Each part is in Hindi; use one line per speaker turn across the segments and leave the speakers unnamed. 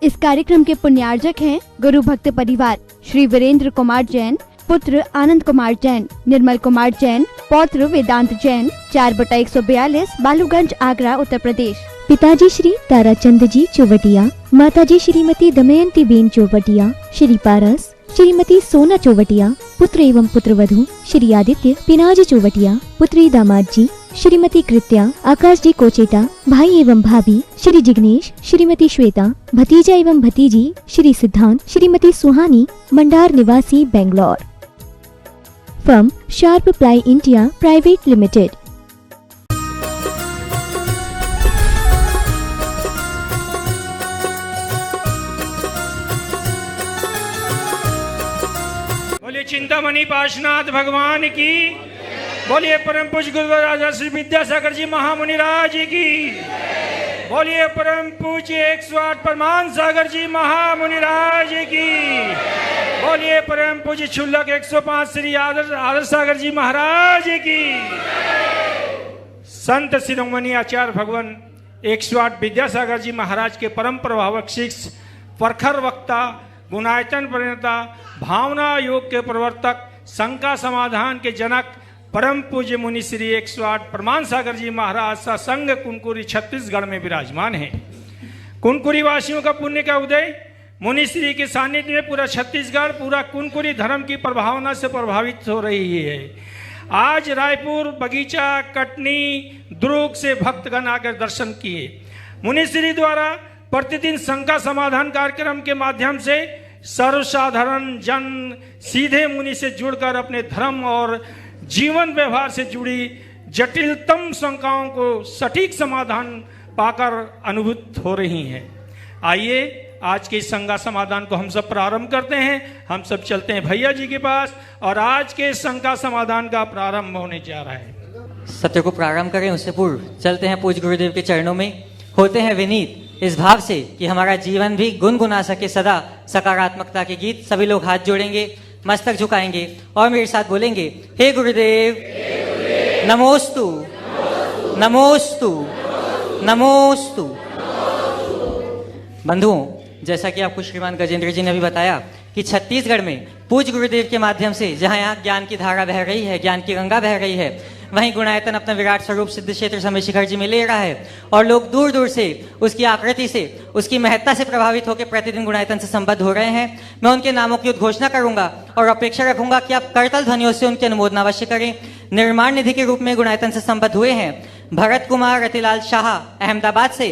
इस कार्यक्रम के पुण्यार्जक हैं गुरु भक्त परिवार श्री वीरेंद्र कुमार जैन, पुत्र आनंद कुमार जैन, निर्मल कुमार जैन, पौत्र वेदांत जैन, 4/142 बालूगंज, आगरा, उत्तर प्रदेश।
पिताजी श्री ताराचंद जी चौवटिया, माताजी श्रीमती दमयंती बेन चौवटिया, श्री पारस श्रीमती सोना चौवटिया, पुत्र एवं पुत्रवधू श्री आदित्य पिनाज चौवटिया, पुत्री दामाद जी श्रीमती कृत्या, आकाश जी कोचेटा, भाई एवं भाभी श्री जिग्नेश, श्रीमती श्वेता, भतीजा एवं भतीजी श्री सिद्धांत, श्रीमती सुहानी, मंडार निवासी, Bangalore. Firm sharp ply India private limited.
बोलिए चिंतामणि पार्श्वनाथ भगवान की, बोलिए परम पूज्य गुरु राजा श्री विद्यासागर जी महामुनि राज की, बोलिए परम पूज्य 108 परमान सागर जी महामुनि राज की, बोलिए परम पूज्य क्षुल्लक 105 श्री आदर्श सागर जी महाराज की। संत शिरोमणि आचार्य भगवान 108 विद्यासागर जी महाराज के परम प्रभावक शिष्य, प्रखर वक्ता, गुणायतन प्रणेता, भावना योग के प्रवर्तक, शंका समाधान के जनक, परम पूज्य मुनि श्री 108 प्रमाण सागर जी महाराज सत्संग कुनकुरी छत्तीसगढ़ में विराजमान है। कुनकुरी वासियों का पुण्य का उदय, मुनि श्री के सानिध्य में पूरा छत्तीसगढ़, पूरा कुनकुरी धर्म की प्रभावना से प्रभावित हो रही है। आज रायपुर, बगीचा, कटनी, दुर्ग से भक्तगण आकर दर्शन किए। मुनि श्री द्वारा प्रतिदिन शंका समाधान कार्यक्रम के माध्यम से सर्वसाधारण जन सीधे मुनि से जुड़कर अपने धर्म और जीवन व्यवहार से जुड़ी जटिलतम शंकाओं को सटीक समाधान पाकर अनुभूत हो रही हैं। आइए आज के शंका समाधान को हम सब प्रारंभ करते हैं। हम सब चलते हैं भैया जी के पास और आज के शंका समाधान का प्रारंभ होने जा रहा है।
सत्र को प्रारंभ करें उससे पूर्व चलते हैं पूज्य गुरुदेव के चरणों में, होते हैं विनीत इस भाव से कि हमारा जीवन भी गुनगुना सके सदा सकारात्मकता के गीत। सभी लोग हाथ जोड़ेंगे, मस्तक झुकाएंगे और मेरे साथ बोलेंगे, हे गुरुदेव, नमोस्तु नमोस्तु नमोस्तु। बंधुओं, जैसा कि आपको श्रीमान गजेंद्र जी ने भी बताया कि छत्तीसगढ़ में पूज्य गुरुदेव के माध्यम से जहां यहाँ ज्ञान की धारा बह रही है, ज्ञान की गंगा बह रही है, वहीं गुणायतन अपना विराट स्वरूप सिद्ध क्षेत्र समय शिखर जी में ले रहा है और लोग दूर दूर से उसकी आकृति से, उसकी महत्ता से प्रभावित होकर प्रतिदिन गुणायतन से संबद्ध हो रहे हैं। मैं उनके नामों की उद्घोषणा करूंगा और अपेक्षा रखूंगा कि आप करतल ध्वनियों से उनकी अनुमोदना अवश्य करें। निर्माण निधि के रूप में गुणायतन से संबद्ध हुए हैं भरत कुमार रतिलाल शाह अहमदाबाद से,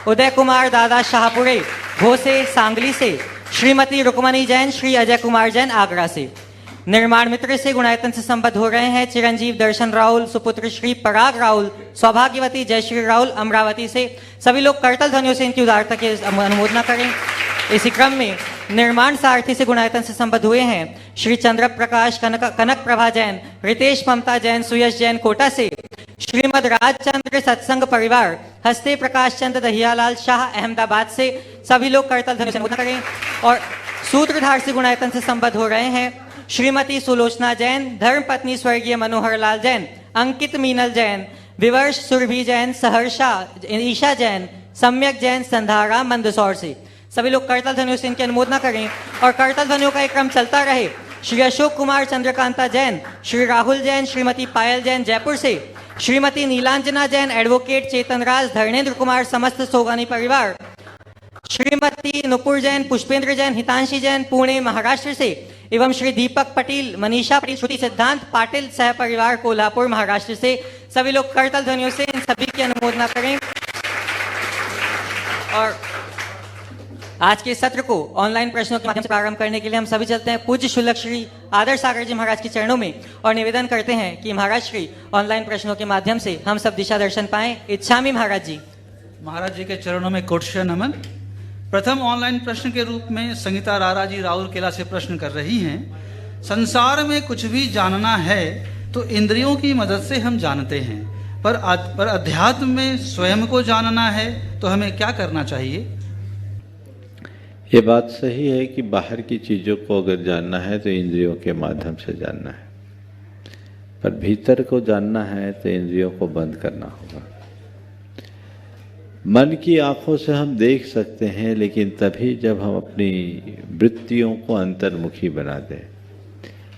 उदय कुमार दादा शाहपुरे भोसे सांगली से, श्रीमती रुक्मणी जैन, श्री अजय कुमार जैन आगरा से। निर्माण मित्र से गुणायतन से संबद्ध हो रहे हैं चिरंजीव दर्शन राहुल, सुपुत्र श्री पराग राहुल, सौभाग्यवती जयश्री राहुल अमरावती से। सभी लोग करतल ध्वनियों से इनकी उदारता की अनुमोदना करें। इसी क्रम में निर्माण सारथी से गुणायतन से संबद्ध हुए हैं श्री चंद्र प्रकाश कनक प्रभा जैन, रितेश ममता जैन, सुयश जैन कोटा से, श्रीमद राजचंद्र सत्संग परिवार हस्ते प्रकाश चंद्र दहियालाल शाह अहमदाबाद से। सभी लोग करतल ध्वनि से अनुमोदन करें। और सूत्रधार से गुणायतन से संबद्ध हो रहे हैं श्रीमती सुलोचना जैन, धर्मपत्नी स्वर्गीय मनोहर लाल जैन, अंकित मीनल जैन, विवर्ष सुरभि जैन, सहर्षा ईशा जैन, सम्यक जैन संधारा मंदसौर से। सभी लोग करतल ध्वनियों से इनकी अनुमोदना करें और करतल ध्वनियों का एक क्रम चलता रहे। श्री अशोक कुमार चंद्रकांता जैन, श्री राहुल जैन, श्रीमती पायल जैन जयपुर से, श्रीमती नीलांजना जैन, एडवोकेट चेतन राज, धर्मेंद्र कुमार समस्त सोगानी परिवार, श्रीमती नुपुर जैन, पुष्पेंद्र जैन, हितांशी जैन पुणे महाराष्ट्र से, एवं श्री दीपक पटेल, मनीषा पटेल, श्रुति सिद्धांत पाटिल सह परिवार कोल्हापुर महाराष्ट्र से। सभी लोग करतल ध्वनियों से इन सभी की अनुमोदना करें। और आज के सत्र को ऑनलाइन प्रश्नों के माध्यम से प्रारंभ करने के लिए हम सभी चलते हैं पूज्य शुल्लक श्री आदर्श सागर जी महाराज के चरणों में और निवेदन करते हैं कि महाराज श्री ऑनलाइन प्रश्नों के माध्यम से हम सब दिशा दर्शन पाएं। इच्छामि महाराज जी।
महाराज जी के चरणों में कोटशय नमन। प्रथम ऑनलाइन प्रश्न के रूप में संगीता रारा जी राउर केला से प्रश्न कर रही हैं, संसार में कुछ भी जानना है तो इंद्रियों की मदद से हम जानते हैं, पर अध्यात्म में स्वयं को जानना है तो हमें क्या करना चाहिए?
ये बात सही है कि बाहर की चीज़ों को अगर जानना है तो इंद्रियों के माध्यम से जानना है, पर भीतर को जानना है तो इंद्रियों को बंद करना होगा। मन की आंखों से हम देख सकते हैं, लेकिन तभी जब हम अपनी वृत्तियों को अंतर्मुखी बना दें।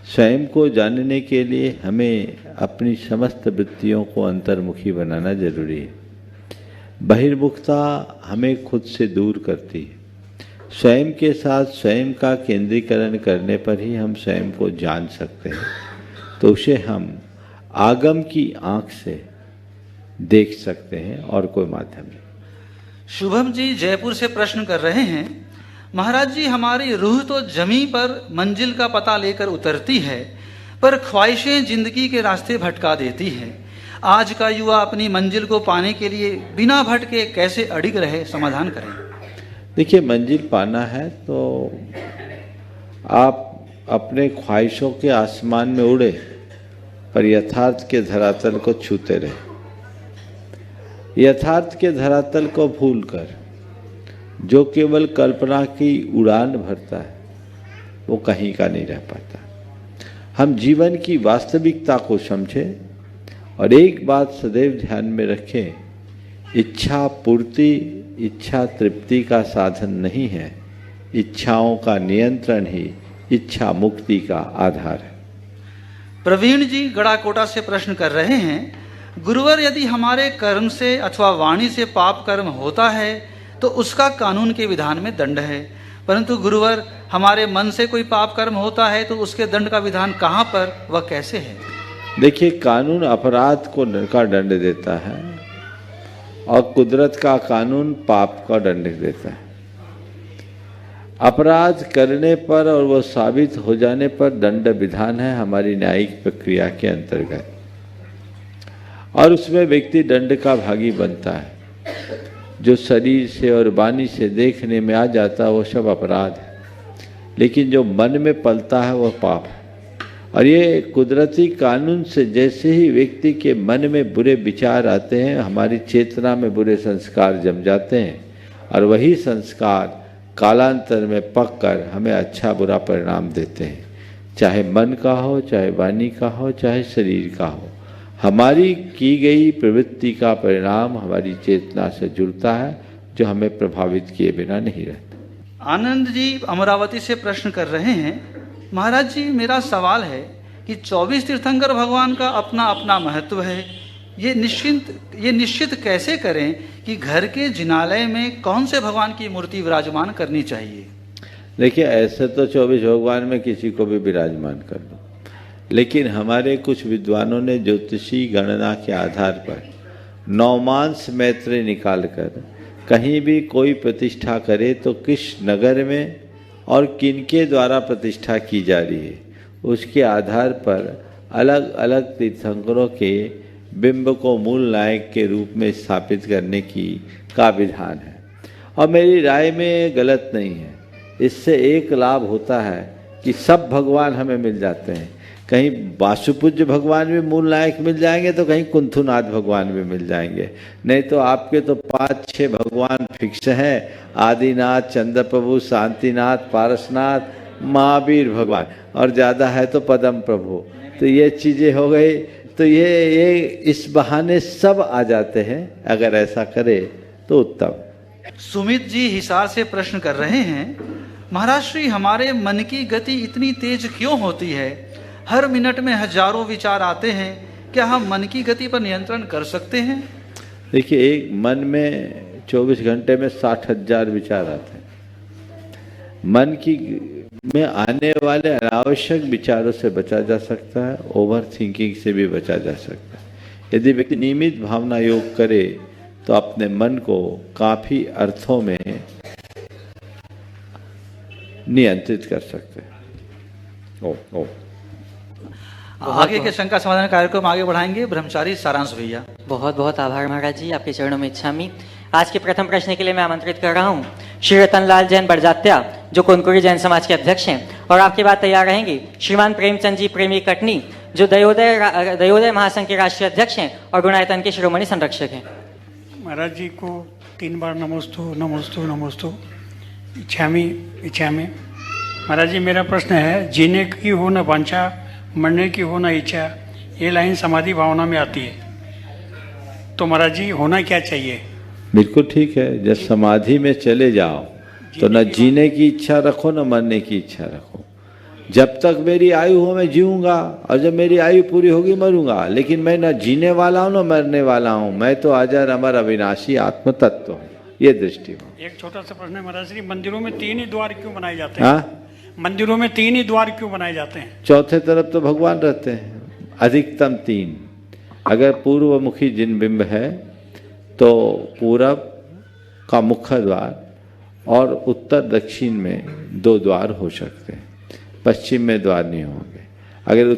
स्वयं को जानने के लिए हमें अपनी समस्त वृत्तियों को अंतर्मुखी बनाना जरूरी है। बहिर्मुखता हमें खुद से दूर करती है। स्वयं के साथ स्वयं का केंद्रीकरण करने पर ही हम स्वयं को जान सकते हैं, तो उसे हम आगम की आंख से देख सकते हैं और कोई माध्यम नहीं।
शुभम जी जयपुर से प्रश्न कर रहे हैं, महाराज जी हमारी रूह तो जमी पर मंजिल का पता लेकर उतरती है, पर ख्वाहिशें जिंदगी के रास्ते भटका देती हैं। आज का युवा अपनी मंजिल को पाने के लिए बिना भटके कैसे अडिग रहे, समाधान करें।
देखिए, मंजिल पाना है तो आप अपने ख्वाहिशों के आसमान में उड़े, पर यथार्थ के धरातल को छूते रहे। यथार्थ के धरातल को भूलकर जो केवल कल्पना की उड़ान भरता है, वो कहीं का नहीं रह पाता। हम जीवन की वास्तविकता को समझें और एक बात सदैव ध्यान में रखें, इच्छा पूर्ति, इच्छा तृप्ति का साधन नहीं है। इच्छाओं का नियंत्रण ही इच्छा मुक्ति का आधार है।
प्रवीण जी गड़ाकोटा से प्रश्न कर रहे हैं, गुरुवर यदि हमारे कर्म से अथवा वाणी से पाप कर्म होता है तो उसका कानून के विधान में दंड है, परंतु गुरुवर हमारे मन से कोई पाप कर्म होता है तो उसके दंड का विधान कहाँ पर, वह कैसे है?
देखिए, कानून अपराध को का दंड देता है और कुदरत का कानून पाप का दंड देता है। अपराध करने पर और वह साबित हो जाने पर दंड विधान है हमारी न्यायिक प्रक्रिया के अंतर्गत, और उसमें व्यक्ति दंड का भागी बनता है। जो शरीर से और वाणी से देखने में आ जाता है वो सब अपराध है, लेकिन जो मन में पलता है वह पाप है। और ये कुदरती कानून से जैसे ही व्यक्ति के मन में बुरे विचार आते हैं, हमारी चेतना में बुरे संस्कार जम जाते हैं, और वही संस्कार कालांतर में पक कर हमें अच्छा बुरा परिणाम देते हैं। चाहे मन का हो, चाहे वाणी का हो, चाहे शरीर का हो, हमारी की गई प्रवृत्ति का परिणाम हमारी चेतना से जुड़ता है, जो हमें प्रभावित किए बिना नहीं रहता।
आनंद जी अमरावती से प्रश्न कर रहे हैं, महाराज जी मेरा सवाल है कि 24 तीर्थंकर भगवान का अपना अपना महत्व है, ये निश्चित कैसे करें कि घर के जिनालय में कौन से भगवान की मूर्ति विराजमान करनी चाहिए?
देखिए, ऐसे तो 24 भगवान में किसी को भी विराजमान कर दो, लेकिन हमारे कुछ विद्वानों ने ज्योतिषी गणना के आधार पर नौमांस मैत्र निकालकर कहीं भी कोई प्रतिष्ठा करे तो किस नगर में और किनके द्वारा प्रतिष्ठा की जा रही है, उसके आधार पर अलग अलग तीर्थंकरों के बिंब को मूल नायक के रूप में स्थापित करने का विधान है, और मेरी राय में गलत नहीं है। इससे एक लाभ होता है कि सब भगवान हमें मिल जाते हैं। कहीं वासुपूज्य भगवान भी मूल नायक मिल जाएंगे तो कहीं कुंथुनाथ भगवान भी मिल जाएंगे, नहीं तो आपके तो 5-6 भगवान फिक्स हैं, आदिनाथ, चंद्रप्रभु, शांतिनाथ, पारसनाथ, महावीर भगवान, और ज़्यादा है तो पदम प्रभु। तो ये चीज़ें हो गई, तो ये इस बहाने सब आ जाते हैं। अगर ऐसा करे तो उत्तम।
सुमित जी हिसार से प्रश्न कर रहे हैं, महाराज श्री हमारे मन की गति इतनी तेज क्यों होती है? हर मिनट में हजारों विचार आते हैं, क्या हम मन की गति पर नियंत्रण कर सकते हैं?
देखिए, एक मन में 24 घंटे में 60,000 विचार आते हैं। मन की में आने वाले अनावश्यक विचारों से बचा जा सकता है, ओवर थिंकिंग से भी बचा जा सकता है। यदि व्यक्ति नियमित भावना योग करे तो अपने मन को काफी अर्थों में नियंत्रित कर सकते हैं।
आगे के शंका समाधान कार्यक्रम आगे बढ़ाएंगे ब्रह्मचारी सारांश भैया।
बहुत बहुत आभार महाराज जी, आपके चरणों में इच्छामी। आज के प्रथम प्रश्न के लिए मैं आमंत्रित कर रहा हूँ श्री रतनलाल जैन बड़जात्या, जो कोनकुरी जैन समाज के अध्यक्ष हैं, और आपके बाद तैयार रहेंगे श्रीमान प्रेमचंद जी प्रेमी कटनी, जो दयोदय महासंघ के राष्ट्रीय अध्यक्ष हैं और गुणायतन के शिरोमणि संरक्षक हैं।
महाराज जी को 3 बार नमोस्तु नमोस्तु नमोस्तु, इच्छामी इच्छामी। महाराज जी मेरा प्रश्न है, जीने की हो न वांछा, मरने की हो न इच्छा, ये लाइन समाधि भावना में आती है, तो महाराज जी होना क्या चाहिए?
बिल्कुल ठीक है। जब समाधि में चले जाओ तो न जीने की इच्छा रखो न मरने की इच्छा रखो। जब तक मेरी आयु हो मैं जीऊंगा और जब मेरी आयु पूरी होगी मरूंगा, लेकिन मैं न जीने वाला हूं न मरने वाला हूं, मैं तो अजर अमर अविनाशी आत्म तत्व हूं। ये दृष्टि हो।
एक छोटा सा प्रश्न है महाराज जी, मंदिरों में 3 ही द्वार क्यों बनाए जाते हैं?
हाँ,
मंदिरों में 3 ही द्वार क्यों बनाए जाते हैं?
चौथे तरफ तो भगवान रहते हैं, अधिकतम 3। अगर पूर्वमुखी जिन बिंब है तो पूरब का मुख्य द्वार और उत्तर दक्षिण में 2 द्वार हो सकते हैं, पश्चिम में द्वार नहीं होंगे। अगर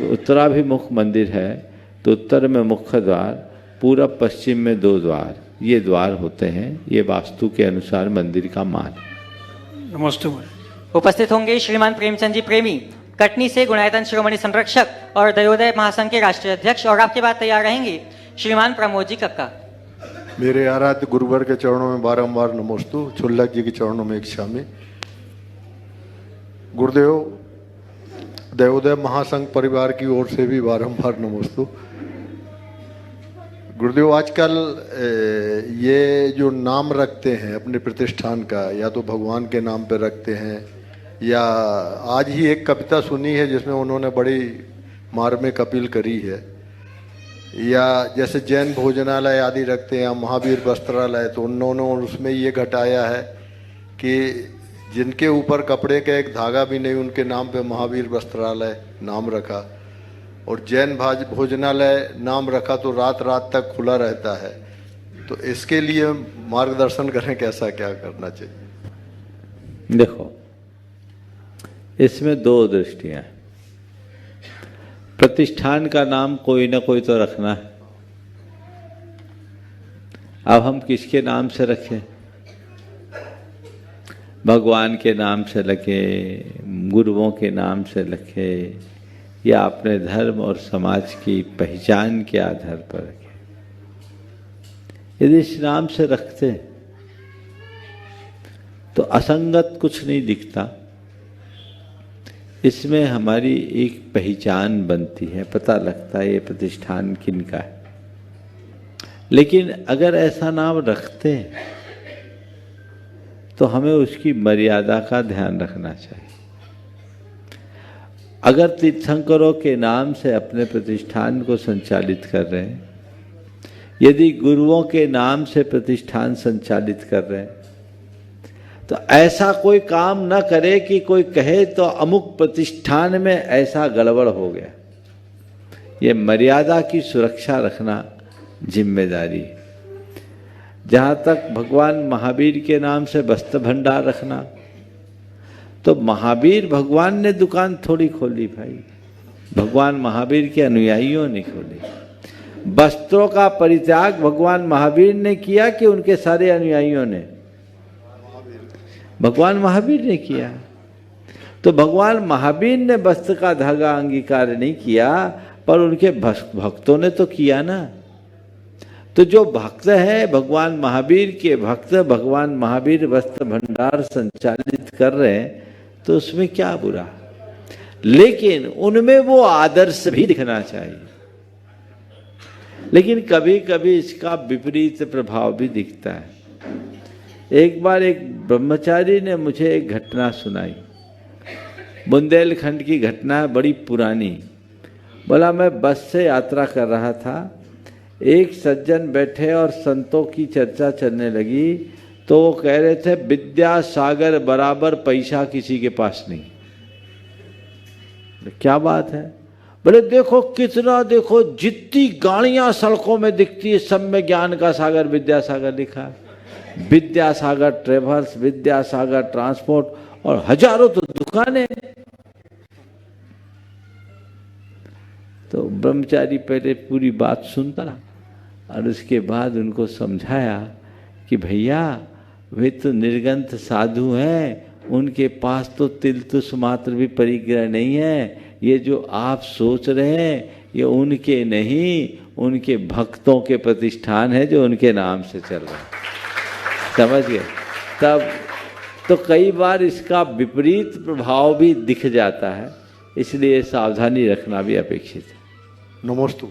उत्तराभिमुख मंदिर है तो उत्तर में मुख्य द्वार, पूरब पश्चिम में 2 द्वार, ये द्वार होते हैं। ये वास्तु के अनुसार मंदिर का मान।
नमस्ते।
उपस्थित होंगे श्रीमान प्रेमचंद जी प्रेमी, कटनी से गुणायतन शिरोमणि संरक्षक और दयोदय महासंघ के राष्ट्रीय अध्यक्ष, और आपके बाद तैयार रहेंगे श्रीमान प्रमोद जी कक्का।
मेरे आराध्य गुरुवर के चरणों में बारंबार नमोस्तु, छुल्लक जी के चरणों में इच्छामि। गुरुदेव, दयोदय महासंघ परिवार की ओर से भी बारंबार नमोस्तु। गुरुदेव, आजकल ये जो नाम रखते हैं अपने प्रतिष्ठान का, या तो भगवान के नाम पे रखते हैं, या आज ही एक कविता सुनी है जिसमें उन्होंने बड़ी मार्मिक अपील करी है, या जैसे जैन भोजनालय आदि रखते हैं, महावीर वस्त्रालय, तो उन्होंने उसमें ये घटाया है कि जिनके ऊपर कपड़े का एक धागा भी नहीं उनके नाम पे महावीर वस्त्रालय नाम रखा, और जैन भोजनालय नाम रखा तो रात रात तक खुला रहता है। तो इसके लिए मार्गदर्शन करें, कैसा क्या करना चाहिए?
देखो, इसमें 2 दृष्टियां हैं। प्रतिष्ठान का नाम कोई ना कोई तो रखना है। अब हम किसके नाम से रखें? भगवान के नाम से रखे, गुरुओं के नाम से रखे, या अपने धर्म और समाज की पहचान के आधार पर रखे? यदि इस नाम से रखते तो असंगत कुछ नहीं दिखता। इसमें हमारी एक पहचान बनती है, पता लगता है ये प्रतिष्ठान किनका है। लेकिन अगर ऐसा नाम रखते हैं तो हमें उसकी मर्यादा का ध्यान रखना चाहिए। अगर तीर्थंकरों के नाम से अपने प्रतिष्ठान को संचालित कर रहे हैं, यदि गुरुओं के नाम से प्रतिष्ठान संचालित कर रहे हैं, तो ऐसा कोई काम न करे कि कोई कहे तो अमुक प्रतिष्ठान में ऐसा गड़बड़ हो गया। ये मर्यादा की सुरक्षा रखना जिम्मेदारी है। जहाँ तक भगवान महावीर के नाम से वस्त्र भंडार रखना, तो महावीर भगवान ने दुकान थोड़ी खोली भाई, भगवान महावीर के अनुयायियों ने खोली। वस्त्रों का परित्याग भगवान महावीर ने किया कि उनके सारे अनुयायियों ने? भगवान महावीर ने किया। तो भगवान महावीर ने वस्त्र का धागा अंगीकार नहीं किया, पर उनके भक्तों ने तो किया ना। तो जो भक्त है भगवान महावीर के भक्त, भगवान महावीर वस्त्र भंडार संचालित कर रहे हैं, तो उसमें क्या बुरा? लेकिन उनमें वो आदर्श भी दिखना चाहिए। लेकिन कभी कभी इसका विपरीत प्रभाव भी दिखता है। एक बार एक ब्रह्मचारी ने मुझे एक घटना सुनाई, बुंदेलखंड की घटना है, बड़ी पुरानी। बोला, मैं बस से यात्रा कर रहा था, एक सज्जन बैठे और संतों की चर्चा चलने लगी, तो वो कह रहे थे विद्यासागर बराबर पैसा किसी के पास नहीं। क्या बात है? बोले देखो कितना, देखो जितनी गाड़ियां सड़कों में दिखती है सब में ज्ञान का सागर विद्यासागर लिखा है। विद्यासागर ट्रेवल्स, विद्यासागर ट्रांसपोर्ट, और हजारों तो दुकानें। तो ब्रह्मचारी पहले पूरी बात सुनता और उसके बाद उनको समझाया कि भैया वे तो निर्गंथ साधु हैं, उनके पास तो तिलतुस मात्र भी परिग्रह नहीं है। ये जो आप सोच रहे हैं ये उनके नहीं, उनके भक्तों के प्रतिष्ठान है जो उनके नाम से चल रहा है। समझ गए? तब तो कई बार इसका विपरीत प्रभाव भी दिख जाता है, इसलिए सावधानी रखना भी अपेक्षित है।
नमोस्तु।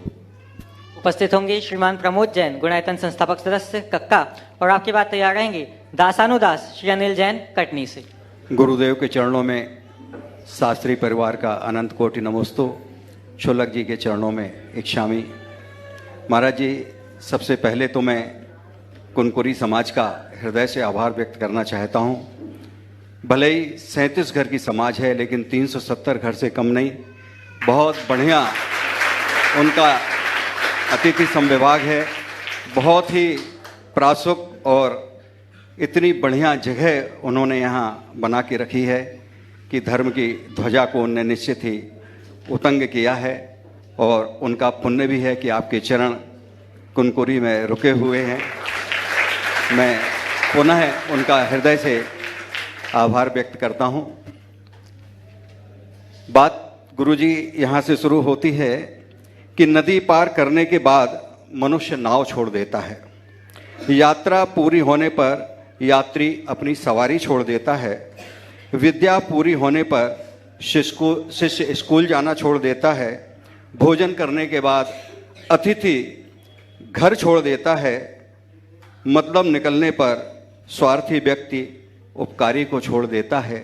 उपस्थित होंगे श्रीमान प्रमोद जैन, गुणायतन संस्थापक सदस्य कक्का, और आपके बाद तैयार रहेंगे दासानुदास श्री अनिल जैन, कटनी से।
गुरुदेव के चरणों में शास्त्री परिवार का अनंत कोटि नमोस्तु। शोलक जी के चरणों में इच्छामी। महाराज जी, सबसे पहले तो मैं कुनकुरी समाज का हृदय से आभार व्यक्त करना चाहता हूँ। भले ही 37 घर की समाज है, लेकिन 370 घर से कम नहीं। बहुत बढ़िया उनका अतिथि संविभाग है, बहुत ही प्रासुक और इतनी बढ़िया जगह उन्होंने यहाँ बना के रखी है कि धर्म की ध्वजा को उन्होंने निश्चित ही उतंग किया है। और उनका पुण्य भी है कि आपके चरण कुनकुरी में रुके हुए हैं। मैं पुनः उनका हृदय से आभार व्यक्त करता हूँ। बात गुरुजी यहाँ से शुरू होती है कि नदी पार करने के बाद मनुष्य नाव छोड़ देता है। यात्रा पूरी होने पर यात्री अपनी सवारी छोड़ देता है। विद्या पूरी होने पर शिष्य स्कूल जाना छोड़ देता है। भोजन करने के बाद अतिथि घर छोड़ देता है। मतलब निकलने पर स्वार्थी व्यक्ति उपकारी को छोड़ देता है।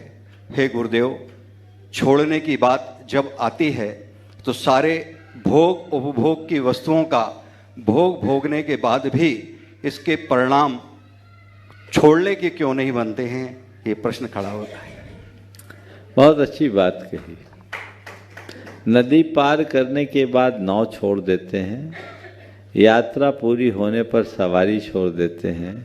हे गुरुदेव, छोड़ने की बात जब आती है तो सारे भोग उपभोग की वस्तुओं का भोग भोगने के बाद भी इसके परिणाम छोड़ने के क्यों नहीं बनते हैं, ये प्रश्न खड़ा होता है।
बहुत अच्छी बात कही। नदी पार करने के बाद नाव छोड़ देते हैं, यात्रा पूरी होने पर सवारी छोड़ देते हैं,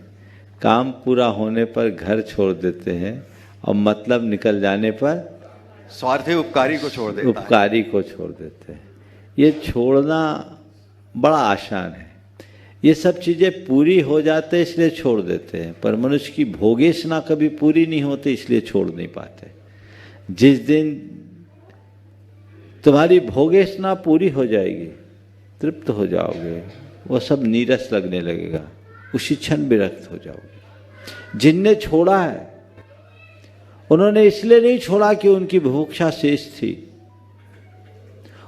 काम पूरा होने पर घर छोड़ देते हैं, और मतलब निकल जाने पर
स्वार्थी उपकारी को छोड़ देता है।
उपकारी को छोड़ देते हैं। ये छोड़ना बड़ा आसान है। ये सब चीज़ें पूरी हो जाते इसलिए छोड़ देते हैं, पर मनुष्य की भोगेशना कभी पूरी नहीं होती इसलिए छोड़ नहीं पाते। जिस दिन तुम्हारी भोगेशना पूरी हो जाएगी, तृप्त हो जाओगे, वो सब नीरस लगने लगेगा, उसी क्षण विरक्त हो जाओगे। जिनने छोड़ा है उन्होंने इसलिए नहीं छोड़ा कि उनकी बुभुक्षा शेष थी,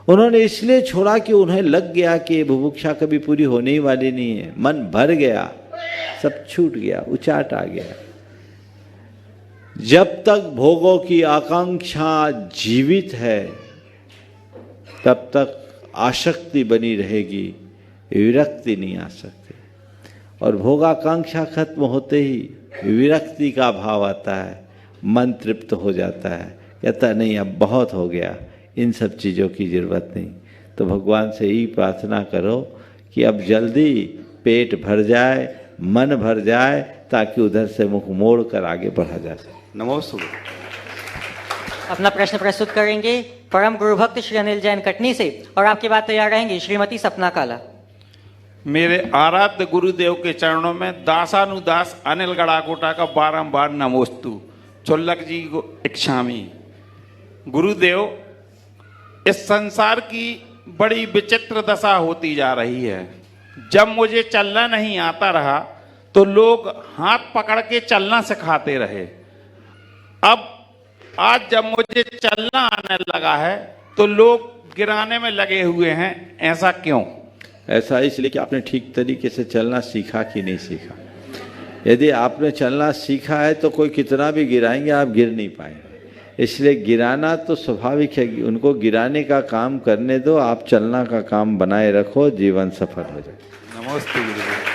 उन्होंने इसलिए छोड़ा कि उन्हें लग गया कि ये बुभुक्षा कभी पूरी होने ही वाली नहीं है। मन भर गया, सब छूट गया, उचाट आ गया। जब तक भोगों की आकांक्षा जीवित है तब तक आसक्ति बनी रहेगी, विरक्ति नहीं आ सकती। और भोगाकांक्षा खत्म होते ही विरक्ति का भाव आता है, मन तृप्त हो जाता है, कहता नहीं अब बहुत हो गया, इन सब चीज़ों की ज़रूरत नहीं। तो भगवान से यही प्रार्थना करो कि अब जल्दी पेट भर जाए, मन भर जाए, ताकि उधर से मुख मोड़ कर आगे बढ़ा जा सके।
नमोस्तु।
अपना प्रश्न प्रस्तुत करेंगे परम गुरु भक्त श्री अनिल जैन, कटनी से, और आपके बाद तैयार रहेंगी श्रीमती सपना काला।
मेरे आराध्य गुरुदेव के चरणों में दासानुदास अनिल गड़ाकोटा का बारंबार नमोस्तु। चोलक जी को इच्छामी। गुरुदेव, इस संसार की बड़ी विचित्र दशा होती जा रही है। जब मुझे चलना नहीं आता रहा तो लोग हाथ पकड़ के चलना सिखाते रहे। अब आज जब मुझे चलना आने लगा है तो लोग गिराने में लगे हुए हैं। ऐसा क्यों?
ऐसा इसलिए कि आपने ठीक तरीके से चलना सीखा कि नहीं सीखा। यदि आपने चलना सीखा है तो कोई कितना भी गिराएंगे आप गिर नहीं पाएंगे। इसलिए गिराना तो स्वाभाविक है, उनको गिराने का काम करने दो, आप चलना का काम बनाए रखो, जीवन सफल हो जाए।
नमस्ते गुरुदेव।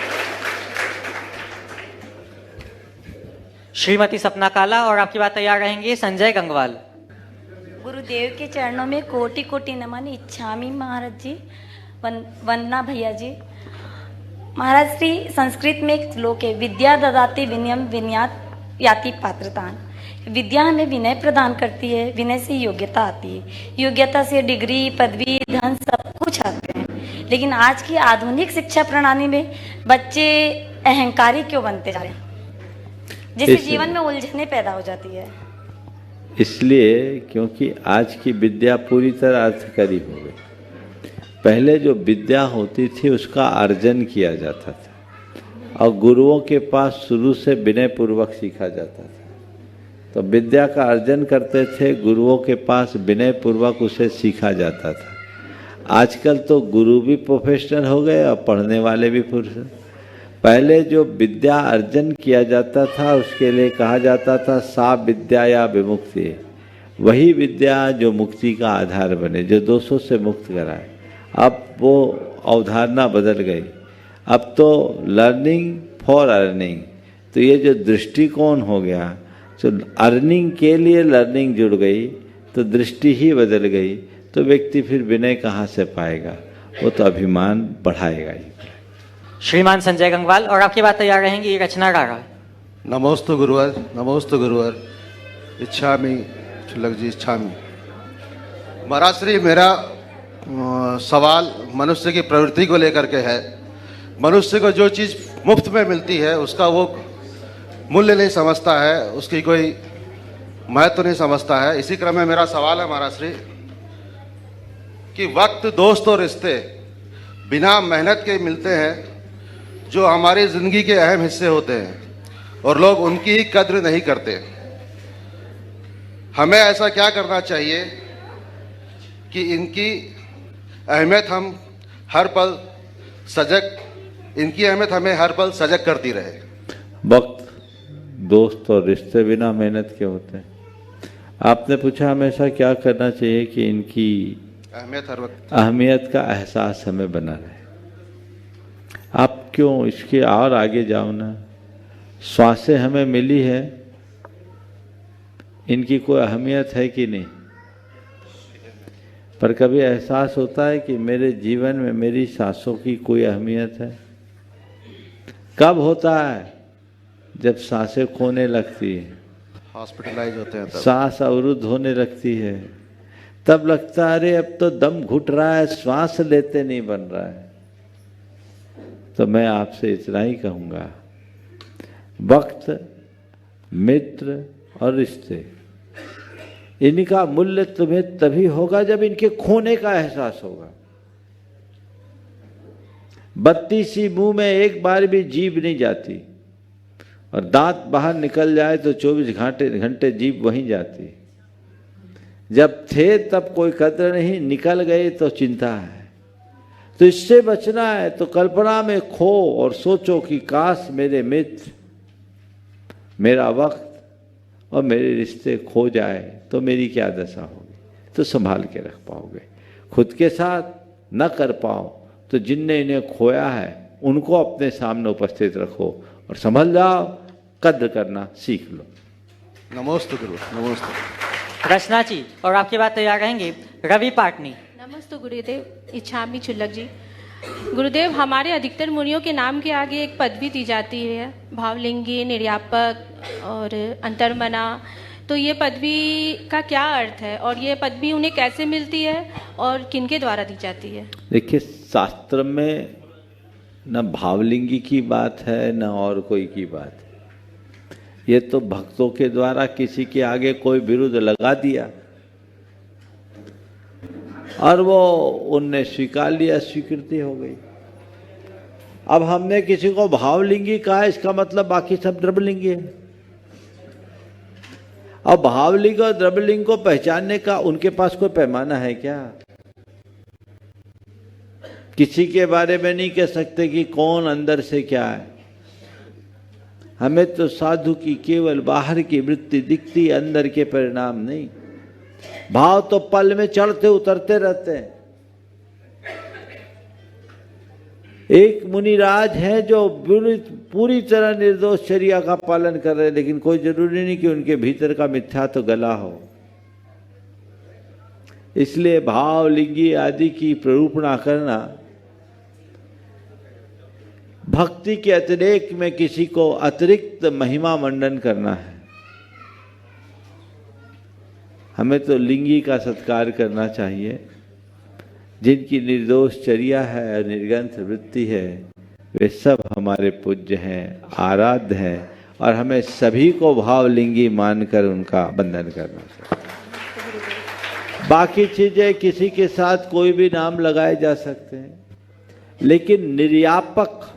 श्रीमती सपना काला, और आपकी बात तैयार रहेंगे संजय गंगवाल।
गुरुदेव के चरणों में कोटि कोटि नमन। इच्छामी महाराज जी, वंदना भैया जी। महाराज श्री संस्कृत में एक श्लोक है, विद्या ददाति विनयम विनयात याति पात्रतान। विद्या हमें विनय प्रदान करती है, विनय से योग्यता आती है, योग्यता से डिग्री, पदवी, धन सब कुछ आते हैं। लेकिन आज की आधुनिक शिक्षा प्रणाली में बच्चे अहंकारी क्यों बनते जा रहे हैं, जिससे जीवन में उलझने पैदा हो जाती है?
इसलिए क्योंकि आज की विद्या पूरी तरह अर्थकारी हो गई। पहले जो विद्या होती थी उसका अर्जन किया जाता था और गुरुओं के पास शुरू से विनय पूर्वक सीखा जाता था। तो विद्या का अर्जन करते थे, गुरुओं के पास विनय पूर्वक उसे सीखा जाता था। आजकल तो गुरु भी प्रोफेशनल हो गए और पढ़ने वाले भी प्रोफेशनल। पहले जो विद्या अर्जन किया जाता था उसके लिए कहा जाता था सा विद्या या विमुक्ति, वही विद्या जो मुक्ति का आधार बने, जो दोषों से मुक्त कराए। अब वो अवधारणा बदल गई, अब तो लर्निंग फॉर अर्निंग। तो ये जो दृष्टिकोण हो गया, तो अर्निंग के लिए लर्निंग जुड़ गई, तो दृष्टि ही बदल गई, तो व्यक्ति फिर विनय कहाँ से पाएगा, वो तो अभिमान बढ़ाएगा ही।
श्रीमान संजय गंगवाल, और आपकी बात तैयार रहेंगी रचना रागा।
नमोस्तु गुरुवर, नमोस्तु गुरुवर। इच्छामि चुल्लक जी, इच्छामि। महाराज श्री, मेरा सवाल मनुष्य की प्रवृत्ति को लेकर के है। मनुष्य को जो चीज़ मुफ्त में मिलती है उसका वो मूल्य नहीं समझता है, उसकी कोई महत्व नहीं समझता है। इसी क्रम में मेरा सवाल है महाराज श्री कि वक्त, दोस्त और रिश्ते बिना मेहनत के मिलते हैं, जो हमारी ज़िंदगी के अहम हिस्से होते हैं, और लोग उनकी कद्र नहीं करते। हमें ऐसा क्या करना चाहिए कि इनकी अहमियत हम हर पल सजग, इनकी अहमियत हमें हर पल सजग करती रहे।
वक्त, दोस्त और रिश्ते बिना मेहनत के होते हैं। आपने पूछा हमेशा क्या करना चाहिए कि इनकी
अहमियत हर वक्त,
अहमियत का एहसास हमें बना रहे। आप क्यों इसके और आगे जाओ ना। श्वासें हमें मिली है, इनकी कोई अहमियत है कि नहीं? पर कभी एहसास होता है कि मेरे जीवन में मेरी सांसों की कोई अहमियत है? कब होता है? जब सांसें खोने लगती है,
हॉस्पिटलाइज होते हैं तब।
सांस अवरुद्ध होने लगती है, तब लगता है अरे अब तो दम घुट रहा है, श्वास लेते नहीं बन रहा है। तो मैं आपसे इतना ही कहूँगा, वक्त, मित्र और रिश्ते, इनका मूल्य तुम्हें तभी होगा जब इनके खोने का एहसास होगा। बत्ती सी मुंह में एक बार भी जीभ नहीं जाती, और दांत बाहर निकल जाए तो 24 घंटे जीभ वहीं जाती। जब थे तब कोई कदर नहीं, निकल गए तो चिंता है। तो इससे बचना है तो कल्पना में खो और सोचो कि काश मेरे मित्र, मेरा वक्त और मेरे रिश्ते खो जाए तो मेरी क्या दशा होगी। तो संभाल के रख पाओगे। खुद के साथ न कर पाओ तो जिनने इन्हें खोया है उनको अपने सामने उपस्थित रखो और संभल जाओ, कद्र करना सीख लो।
नमोस्तु गुरु, नमोस्तु।
रचना जी, और आपकी बात तैयार रहेंगी रवि पाटनी।
नमस्ते गुरुदेव, इच्छामि चुल्लक जी। गुरुदेव, हमारे अधिकतर मुनियों के नाम के आगे एक पदवी दी जाती है, भावलिंगी, निर्यापक और अंतर्मना। तो ये पदवी का क्या अर्थ है और ये पदवी उन्हें कैसे मिलती है और किनके द्वारा दी जाती है?
देखिए, शास्त्र में न भावलिंगी की बात है न और कोई की बात है। ये तो भक्तों के द्वारा किसी के आगे कोई विरुद्ध लगा दिया और वो उनने स्वीकार लिया, स्वीकृति हो गई। अब हमने किसी को भावलिंगी कहा, इसका मतलब बाकी सब द्रव्यलिंगी है। अब भावलिंग और द्रव्यलिंग को पहचानने का उनके पास कोई पैमाना है क्या? किसी के बारे में नहीं कह सकते कि कौन अंदर से क्या है। हमें तो साधु की केवल बाहर की वृत्ति दिखती, अंदर के परिणाम नहीं। भाव तो पल में चढ़ते उतरते रहते हैं। एक मुनिराज है जो पूरी तरह निर्दोष चर्या का पालन कर रहे हैं, लेकिन कोई जरूरी नहीं कि उनके भीतर का मिथ्या तो गला हो। इसलिए भाव, लिंगी आदि की प्ररूपणा करना, भक्ति के अतिरेक में किसी को अतिरिक्त महिमा मंडन करना है। हमें तो लिंगी का सत्कार करना चाहिए। जिनकी निर्दोष चर्या है और निर्ग्रंथ वृत्ति है, वे सब हमारे पूज्य हैं, आराध्य हैं, और हमें सभी को भावलिंगी मानकर उनका वंदन करना चाहिए। बाकी चीजें किसी के साथ कोई भी नाम लगाए जा सकते हैं, लेकिन निर्यापक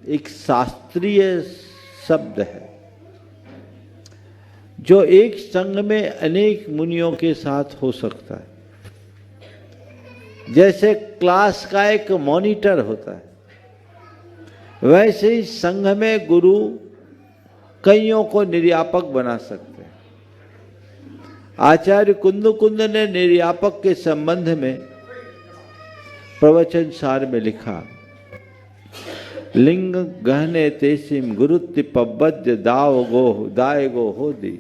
एक शास्त्रीय शब्द है जो एक संग में अनेक मुनियों के साथ हो सकता है। जैसे क्लास का एक मॉनिटर होता है, वैसे ही संघ में गुरु कईयों को निर्यापक बना सकते हैं। आचार्य कुंद ने निर्यापक के संबंध में प्रवचन सार में लिखा, लिंग गहने तेसिम गुरुत्ति पब्बद्य दाय गो हो दी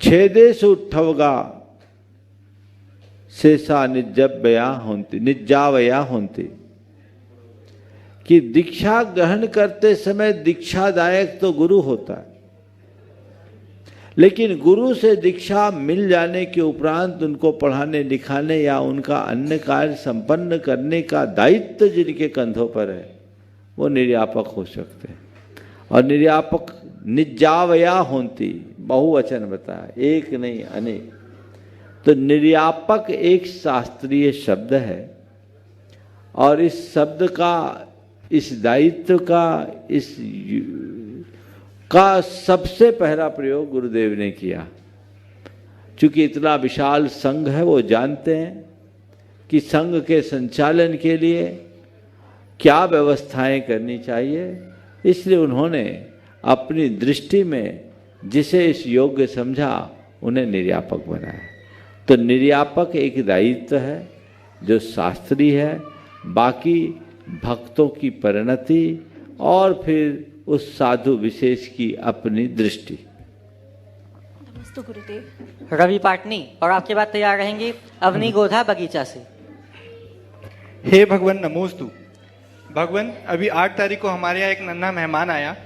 छेदेशु उठवगा शेषा निज्जावया होती। कि दीक्षा ग्रहण करते समय दीक्षादायक तो गुरु होता है, लेकिन गुरु से दीक्षा मिल जाने के उपरांत उनको पढ़ाने लिखाने या उनका अन्य कार्य संपन्न करने का दायित्व जिनके कंधों पर है वो निर्यापक हो सकते हैं। और निर्यापक निज्जावया होती, बहुवचन बताया, एक नहीं अनेक। तो निर्यापक एक शास्त्रीय शब्द है और इस शब्द का, इस दायित्व का सबसे पहला प्रयोग गुरुदेव ने किया। चूंकि इतना विशाल संघ है, वो जानते हैं कि संघ के संचालन के लिए क्या व्यवस्थाएं करनी चाहिए, इसलिए उन्होंने अपनी दृष्टि में जिसे इस योग्य समझा उन्हें निर्यापक बनाया। तो निर्यापक एक दायित्व है जो शास्त्रीय है, बाकी भक्तों की परिणति और फिर उस साधु विशेष की अपनी दृष्टि।
नमस्ते गुरुदेव।
रवि पाटनी और आपके बाद तैयार रहेंगे अवनी गोधा बगीचा से।
हे भगवान नमोस्तु। भगवान, अभी 8 तारीख को हमारे यहाँ एक नन्हा मेहमान आया।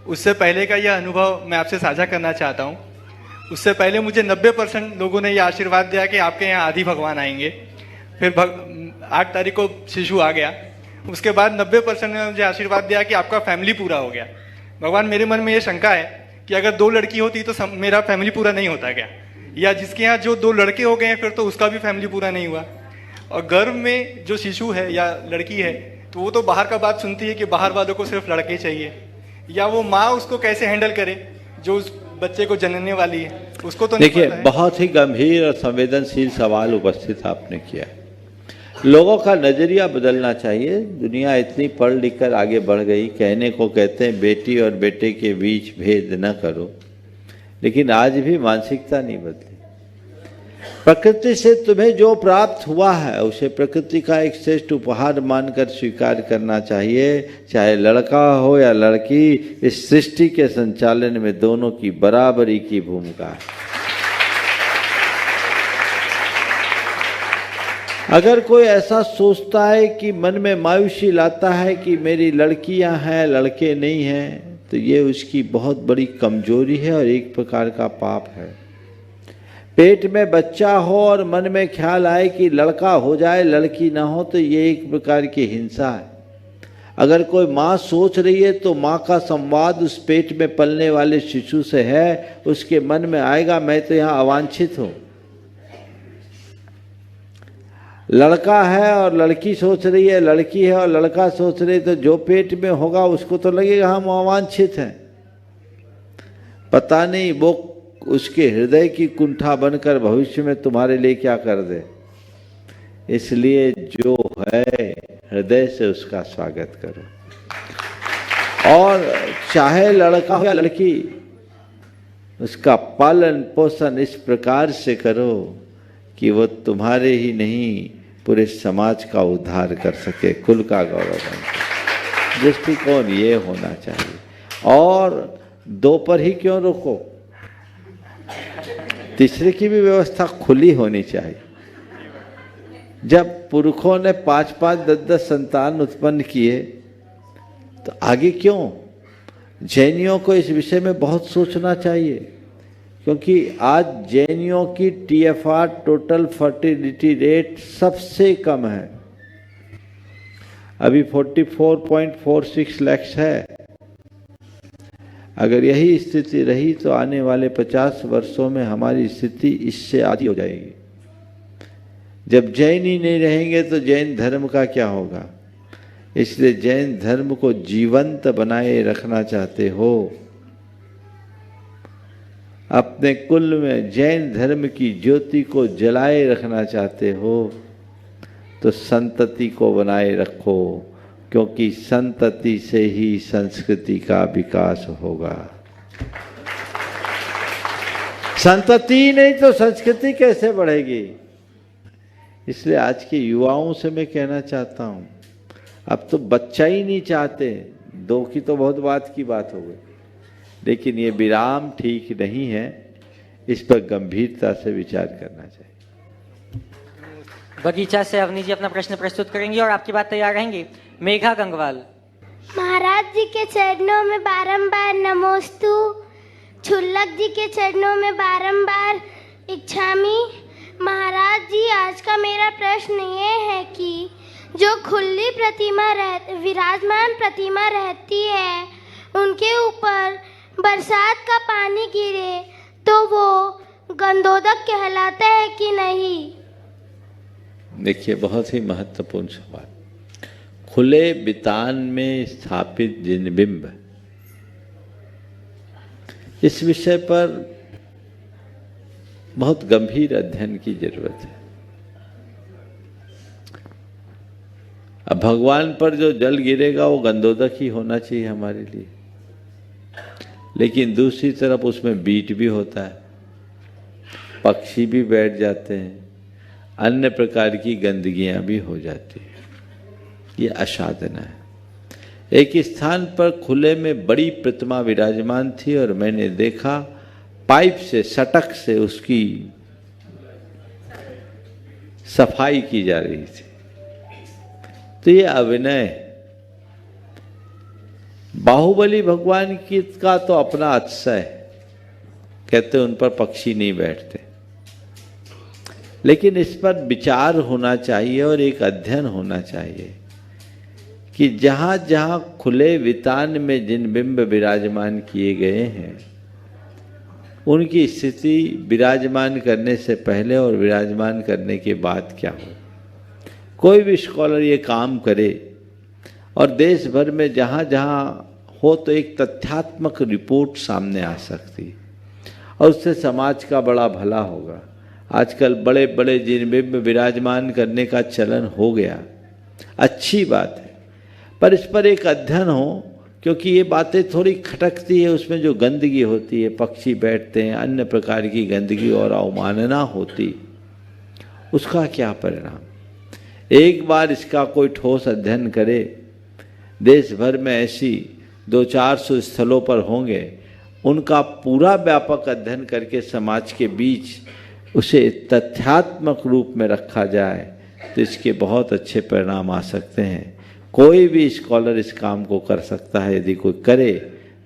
उससे पहले का यह अनुभव मैं आपसे साझा करना चाहता हूँ। उससे पहले मुझे 90% लोगों ने यह आशीर्वाद दिया कि आपके यहाँ आदि भगवान आएंगे। फिर 8 तारीख को शिशु आ गया। उसके बाद 90% ने मुझे आशीर्वाद दिया कि आपका फैमिली पूरा हो गया। भगवान, मेरे मन में ये शंका है कि अगर 2 लड़की होती तो मेरा फैमिली पूरा नहीं होता क्या? या जिसके यहाँ जो 2 लड़के हो गए हैं फिर तो उसका भी फैमिली पूरा नहीं हुआ। और गर्भ में जो शिशु है या लड़की है तो वो तो बाहर का बात सुनती है कि बाहर वालों को सिर्फ लड़के चाहिए, या वो माँ उसको कैसे हैंडल करे जो उस बच्चे को जनने वाली है, उसको तो नहीं पता है।
देखिए, बहुत ही गंभीर और संवेदनशील सवाल उपस्थित आपने किया। लोगों का नजरिया बदलना चाहिए। दुनिया इतनी पढ़ लिख कर आगे बढ़ गई। कहने को कहते हैं बेटी और बेटे के बीच भेद न करो, लेकिन आज भी मानसिकता नहीं बदली। प्रकृति से तुम्हें जो प्राप्त हुआ है उसे प्रकृति का एक श्रेष्ठ उपहार मानकर स्वीकार करना चाहिए। चाहे लड़का हो या लड़की, इस सृष्टि के संचालन में दोनों की बराबरी की भूमिका है। अगर कोई ऐसा सोचता है कि मन में मायूसी लाता है कि मेरी लड़कियां हैं लड़के नहीं हैं, तो ये उसकी बहुत बड़ी कमजोरी है और एक प्रकार का पाप है। पेट में बच्चा हो और मन में ख्याल आए कि लड़का हो जाए लड़की ना हो, तो ये एक प्रकार की हिंसा है। अगर कोई माँ सोच रही है तो माँ का संवाद उस पेट में पलने वाले शिशु से है। उसके मन में आएगा मैं तो यहाँ अवांछित हूँ। लड़का है और लड़की सोच रही है, लड़की है और लड़का सोच रही है, तो जो पेट में होगा उसको तो लगेगा हम अवांछित हैं। पता नहीं वो उसके हृदय की कुंठा बनकर भविष्य में तुम्हारे लिए क्या कर दे। इसलिए जो है हृदय से उसका स्वागत करो। और चाहे लड़का हो या लड़की, उसका पालन पोषण इस प्रकार से करो कि वो तुम्हारे ही नहीं पूरे समाज का उद्धार कर सके, कुल का गौरव बन सके। दृष्टिकोण ये होना चाहिए। और 2 पर ही क्यों रोको, तीसरे की भी व्यवस्था खुली होनी चाहिए। जब पुरखों ने 5-5, 10-10 संतान उत्पन्न किए तो आगे क्यों? जैनियों को इस विषय में बहुत सोचना चाहिए, क्योंकि आज जैनियों की TFR टोटल फर्टिलिटी रेट सबसे कम है। अभी 44.46 लाख है। अगर यही स्थिति रही तो आने वाले 50 वर्षों में हमारी स्थिति इससे आधी हो जाएगी। जब जैन ही नहीं रहेंगे तो जैन धर्म का क्या होगा? इसलिए जैन धर्म को जीवंत बनाए रखना चाहते हो अपने कुल में जैन धर्म की ज्योति को जलाए रखना चाहते हो तो संतति को बनाए रखो, क्योंकि संतति से ही संस्कृति का विकास होगा। संतति नहीं तो संस्कृति कैसे बढ़ेगी। इसलिए आज के युवाओं से मैं कहना चाहता हूं, अब तो बच्चा ही नहीं चाहते, दो की तो बहुत बात की बात हो गई, लेकिन ये विराम ठीक नहीं है, इस पर गंभीरता से विचार करना चाहिए।
बगीचा से अवनी जी अपना प्रश्न प्रस्तुत करेंगी और आपकी बात तैयार रहेंगी। मेघा गंगवाल।
महाराज जी के चरणों में बारंबार नमोस्तु, छुल्लक जी के चरणों में बारंबार इच्छामी। महाराज जी, आज का मेरा प्रश्न ये है कि जो खुली प्रतिमा विराजमान प्रतिमा रहती है, उनके ऊपर बरसात का पानी गिरे तो वो गंधोदक कहलाता है कि नहीं?
देखिए, बहुत ही महत्वपूर्ण सवाल। खुले बितान में स्थापित जिन बिंब, इस विषय पर बहुत गंभीर अध्ययन की जरूरत है। अब भगवान पर जो जल गिरेगा वो गंधोदक ही होना चाहिए हमारे लिए, लेकिन दूसरी तरफ उसमें बीट भी होता है, पक्षी भी बैठ जाते हैं, अन्य प्रकार की गंदगियां भी हो जाती है। ये असाधना है। एक स्थान पर खुले में बड़ी प्रतिमा विराजमान थी और मैंने देखा पाइप से, सटक से उसकी सफाई की जा रही थी। तो ये अभिनय, बाहुबली भगवान की का तो अपना अतिशय, कहते उन पर पक्षी नहीं बैठते, लेकिन इस पर विचार होना चाहिए और एक अध्ययन होना चाहिए कि जहाँ जहाँ खुले वितान में जिन बिंब विराजमान किए गए हैं, उनकी स्थिति विराजमान करने से पहले और विराजमान करने के बाद क्या हो। कोई भी स्कॉलर ये काम करे और देश भर में जहाँ जहाँ हो तो एक तथ्यात्मक रिपोर्ट सामने आ सकती और उससे समाज का बड़ा भला होगा। आजकल बड़े बड़े जिन बिंब विराजमान करने का चलन हो गया, अच्छी बात है, पर इस पर एक अध्ययन हो, क्योंकि ये बातें थोड़ी खटकती है। उसमें जो गंदगी होती है, पक्षी बैठते हैं, अन्य प्रकार की गंदगी और अवमानना होती, उसका क्या परिणाम। एक बार इसका कोई ठोस अध्ययन करे, देश भर में ऐसी 200-400 स्थलों पर होंगे, उनका पूरा व्यापक अध्ययन करके समाज के बीच उसे तथ्यात्मक रूप में रखा जाए तो इसके बहुत अच्छे परिणाम आ सकते हैं। कोई भी स्कॉलर इस काम को कर सकता है, यदि कोई करे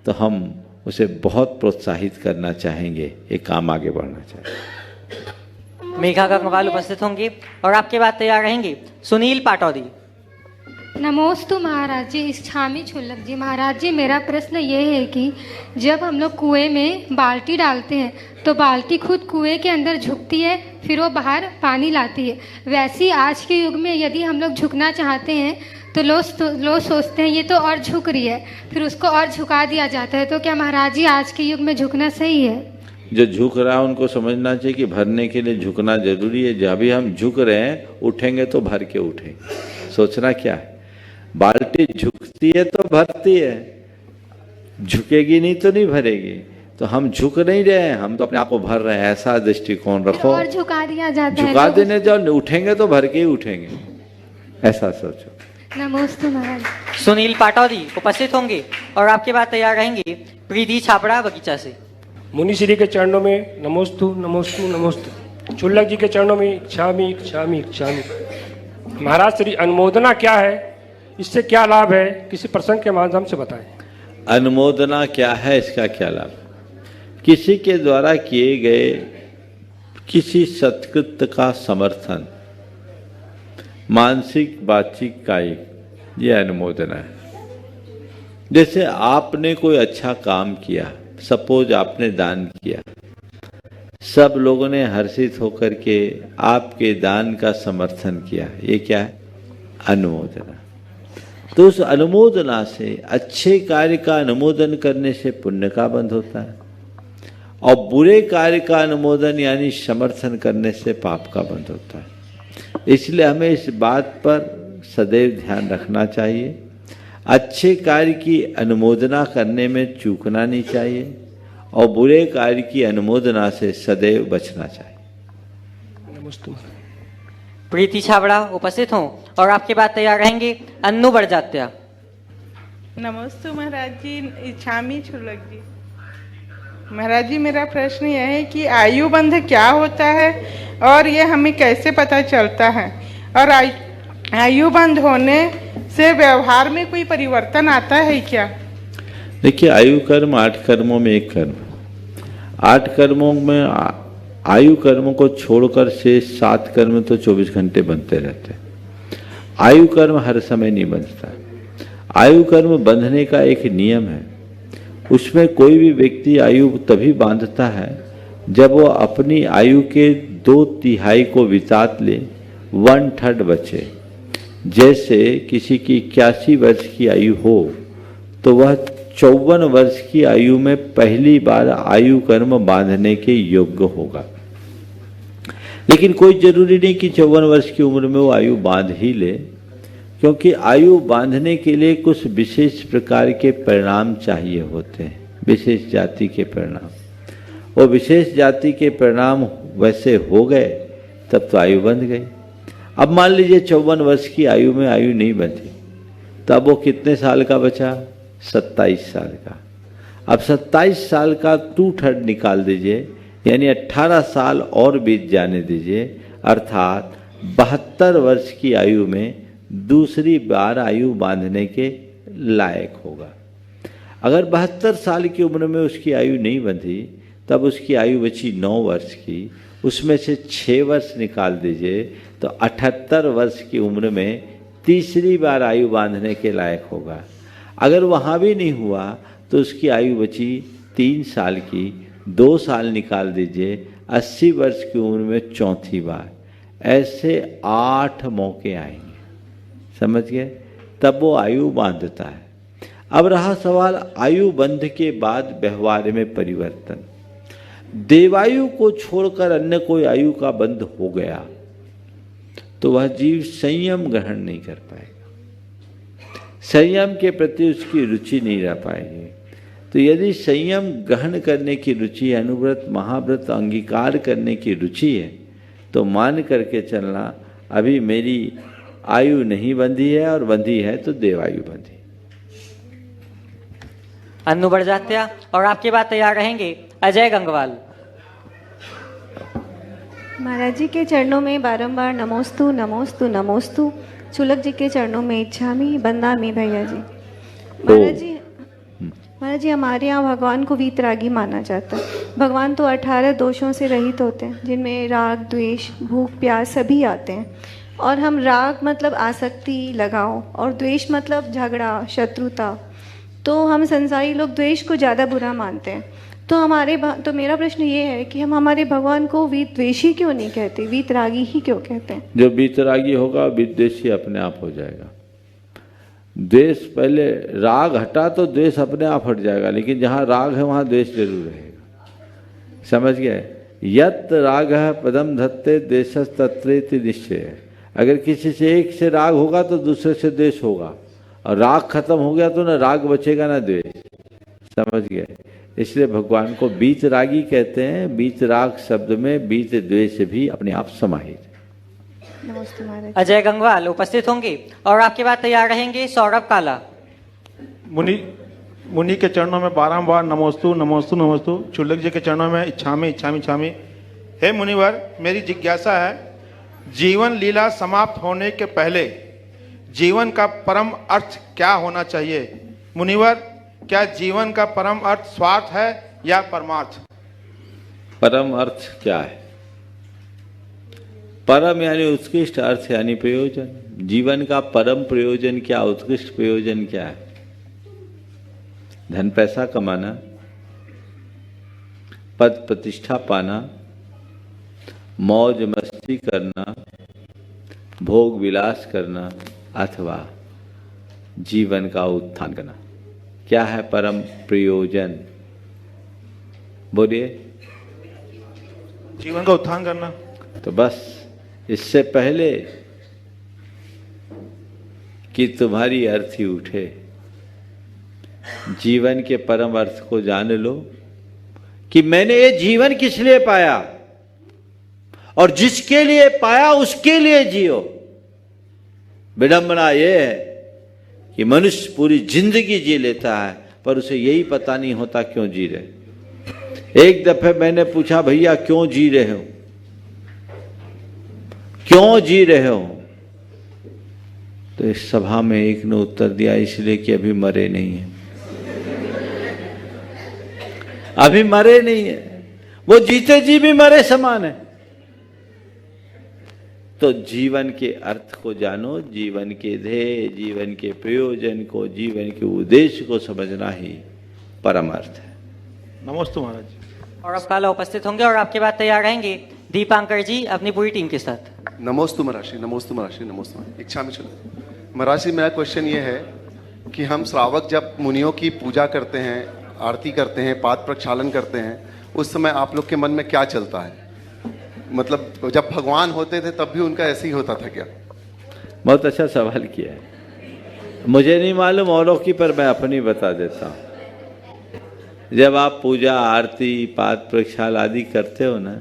तो हम उसे बहुत प्रोत्साहित करना चाहेंगे, ये काम आगे बढ़ना चाहिए।
मेघा गंगवाल उपस्थित होंगी और आपके बाद तैयार रहेंगी सुनील पाटौदी।
नमोस्तु महाराज जी, इच्छामी छुल्लक जी। महाराज जी, मेरा प्रश्न ये है कि जब हम लोग कुएं में बाल्टी डालते हैं तो बाल्टी खुद कुएं के अंदर झुकती है, फिर वो बाहर पानी लाती है। वैसे ही आज के युग में यदि हम लोग झुकना चाहते हैं तो लोग सोचते हैं ये तो और झुक रही है, फिर उसको और झुका दिया जाता है। तो क्या महाराज जी आज के युग में झुकना सही है?
जो झुक रहा है उनको समझना चाहिए कि भरने के लिए झुकना जरूरी है। जब भी हम झुक रहे हैं, उठेंगे तो भर के उठेंगे। सोचना क्या है, बाल्टी झुकती है तो भरती है, झुकेगी नहीं तो नहीं भरेगी। तो हम झुक नहीं रहे हैं, हम तो अपने आप को भर रहे हैं, ऐसा दृष्टिकोण रखो।
और झुका दिया जाता है,
झुका देने जाओ, उठेंगे तो भर के ही उठेंगे, ऐसा सोचो।
नमस्ते महाराज।
सुनील पाटौदी उपस्थित होंगे और आपके बाद तैयार रहेंगी प्रीति छापड़ा बगीचा से।
मुनि श्री के चरणों में नमोस्तु नमोस्तु नमोस्तु। छुल्लक जी के चरणों में इच्छामी इच्छामी इच्छामी। महाराज श्री, अनुमोदना क्या है, इससे क्या लाभ है, किसी प्रसंग के माध्यम से बताएं।
अनुमोदना क्या है, इसका क्या लाभ? किसी के द्वारा किए गए किसी सत्कृत्य का समर्थन, मानसिक वाचिक कायिक, ये अनुमोदना है। जैसे आपने कोई अच्छा काम किया, सपोज आपने दान किया, सब लोगों ने हर्षित होकर के आपके दान का समर्थन किया, ये क्या है? अनुमोदना। तो उस अनुमोदना से, अच्छे कार्य का अनुमोदन करने से पुण्य का बंध होता है और बुरे कार्य का अनुमोदन यानी समर्थन करने से पाप का बंध होता है। इसलिए हमें इस बात पर सदैव ध्यान रखना चाहिए। अच्छे कार्य की अनुमोदना करने में चूकना नहीं चाहिए और बुरे कार्य की अनुमोदना से सदैव बचना चाहिए।
प्रीति छाबड़ा उपस्थित हों और आपके बाद तैयार रहेंगे अन्नू बड़जात्या।
नमस्ते महाराज जी, इच्छामी छुलक जी। महाराज जी, मेरा प्रश्न यह है कि आयु बंध क्या होता है और ये हमें कैसे पता चलता है, और आयु बंध होने से व्यवहार में कोई परिवर्तन आता है क्या?
देखिए, आयु कर्म 8 कर्मों में एक कर्म, 8 कर्मों में आयु कर्म को छोड़कर शेष 7 कर्म तो 24 घंटे बनते रहते हैं। आयु कर्म हर समय नहीं बंधता। आयु कर्म बंधने का एक नियम है। उसमें कोई भी व्यक्ति आयु तभी बांधता है जब वो अपनी आयु के 2/3 को बितात ले, 1/3 बचे। जैसे किसी की 81 वर्ष की आयु हो तो वह 54 वर्ष की आयु में पहली बार आयु कर्म बांधने के योग्य होगा। लेकिन कोई जरूरी नहीं कि 54 वर्ष की उम्र में वो आयु बांध ही ले, क्योंकि आयु बांधने के लिए कुछ विशेष प्रकार के परिणाम चाहिए होते हैं, विशेष जाति के परिणाम। वो विशेष जाति के परिणाम वैसे हो गए तब तो आयु बंध गई। अब मान लीजिए 54 वर्ष की आयु में आयु नहीं बंधी, तब वो कितने साल का बचा? 27 साल का। अब 27 साल का 2/3 निकाल दीजिए, यानी 18 साल और बीत जाने दीजिए, अर्थात 72 वर्ष की आयु में दूसरी बार आयु बांधने के लायक होगा। अगर 72 साल की उम्र में उसकी आयु नहीं बंधी, तब उसकी आयु बची 9 वर्ष की, उसमें से 6 वर्ष निकाल दीजिए तो 78 वर्ष की उम्र में तीसरी बार आयु बांधने के लायक होगा। अगर वहाँ भी नहीं हुआ तो उसकी आयु बची 3 साल की, 2 साल निकाल दीजिए, 80 वर्ष की उम्र में चौथी बार। ऐसे 8 मौके आएंगे, समझ गए? तब वो आयु बांधता है। अब रहा सवाल आयु बंध के बाद व्यवहार में परिवर्तन। देवायु को छोड़कर अन्य कोई आयु का बंध हो गया तो वह जीव संयम ग्रहण नहीं कर पाएगा, संयम के प्रति उसकी रुचि नहीं रह पाएगी। तो यदि संयम ग्रहण करने की रुचि, अनुव्रत महाव्रत अंगीकार करने की रुचि है, तो मान करके चलना अभी मेरी आयु नहीं बंधी है, और बंधी है तो देवायु बंधी।
अन्नू बड़जात्या और आपके बाद तैयार रहेंगे अजय गंगवाल।
महाराज जी के चरणों में बारंबार नमोस्तु नमोस्तु नमोस्तु। छुलक जी के चरणों में इच्छामी बंदामी भैया जी। महाराज जी हमारे यहाँ भगवान को वीतरागी माना जाता है। भगवान तो 18 दोषों से रहित होते हैं, जिनमें राग, द्वेष, भूख, प्यास सभी आते हैं। और हम राग मतलब आसक्ति, लगाव, और द्वेष मतलब झगड़ा, शत्रुता। तो हम संसारी लोग द्वेष को ज़्यादा बुरा मानते हैं। तो मेरा प्रश्न ये है कि हम हमारे भगवान को वीतद्वेषी क्यों नहीं कहते, वीतरागी ही क्यों कहते हैं?
जो वीतरागी होगा वीतद्वेषी अपने आप हो जाएगा। द्वेष पहले, राग हटा तो द्वेष अपने आप हट जाएगा, लेकिन जहाँ राग है वहाँ द्वेष जरूर रहेगा। समझ गए? यत राग है पदम धत्ते द्वेषस् तत्रेति निश्चय। अगर किसी से एक से राग होगा तो दूसरे से द्वेष होगा, और राग खत्म हो गया तो ना राग बचेगा ना द्वेष। समझ गए? इसलिए भगवान को वीतरागी कहते हैं। वीतराग शब्द में वीत द्वेष भी अपने आप समाहित।
अजय गंगवाल उपस्थित होंगे और आपके बाद तैयार रहेंगे सौरभ काला।
मुनि के चरणों में बारंबार नमोस्तु नमोस्तु नमोस्तु। छुल्लक जी के चरणों में इच्छामी इच्छामी इच्छामी। हे मुनिवर, मेरी जिज्ञासा है, जीवन लीला समाप्त होने के पहले जीवन का परम अर्थ क्या होना चाहिए? मुनिवर, क्या जीवन का परम अर्थ स्वार्थ है या परमार्थ?
परम अर्थ क्या है? परम यानी उत्कृष्ट, अर्थ यानी प्रयोजन। जीवन का परम प्रयोजन क्या, उत्कृष्ट प्रयोजन क्या है? धन पैसा कमाना, पद प्रतिष्ठा पाना, मौज मस्ती करना, भोग विलास करना, अथवा जीवन का उत्थान करना। क्या है परम प्रयोजन? बोलिए।
जीवन का उत्थान करना।
तो बस इससे पहले कि तुम्हारी अर्थी उठे, जीवन के परम अर्थ को जान लो कि मैंने ये जीवन किस लिए पाया, और जिसके लिए पाया उसके लिए जियो। विडंबना यह है कि मनुष्य पूरी जिंदगी जी लेता है पर उसे यही पता नहीं होता क्यों जी रहे। एक दफे मैंने पूछा, भैया क्यों जी रहे हो, क्यों जी रहे हो? तो इस सभा में एक ने उत्तर दिया, इसलिए कि अभी मरे नहीं है। अभी मरे नहीं है, वो जीते जी भी मरे समान है। तो जीवन के अर्थ को जानो, जीवन के ध्येय, जीवन के प्रयोजन को, जीवन के उद्देश्य को समझना ही परम अर्थ है।
नमस्ते महाराज।
और अब काला उपस्थित होंगे और आपके बाद तैयार रहेंगे दीपांकर जी अपनी पूरी टीम के साथ।
नमोस्तु महर्षि, नमोस्तु महर्षि, नमोस्तु महर्षि। इच्छा में चलो महर्षि, मेरा क्वेश्चन ये है कि हम श्रावक जब मुनियों की पूजा करते हैं, आरती करते हैं, पाद प्रक्षालन करते हैं, उस समय आप लोग के मन में क्या चलता है? मतलब जब भगवान होते थे तब भी उनका ऐसे ही होता था क्या?
बहुत अच्छा सवाल किया है। मुझे नहीं मालूम औरों की, पर मैं अपनी बता देता हूँ। जब आप पूजा आरती पाद प्रक्षाल आदि करते हो ना,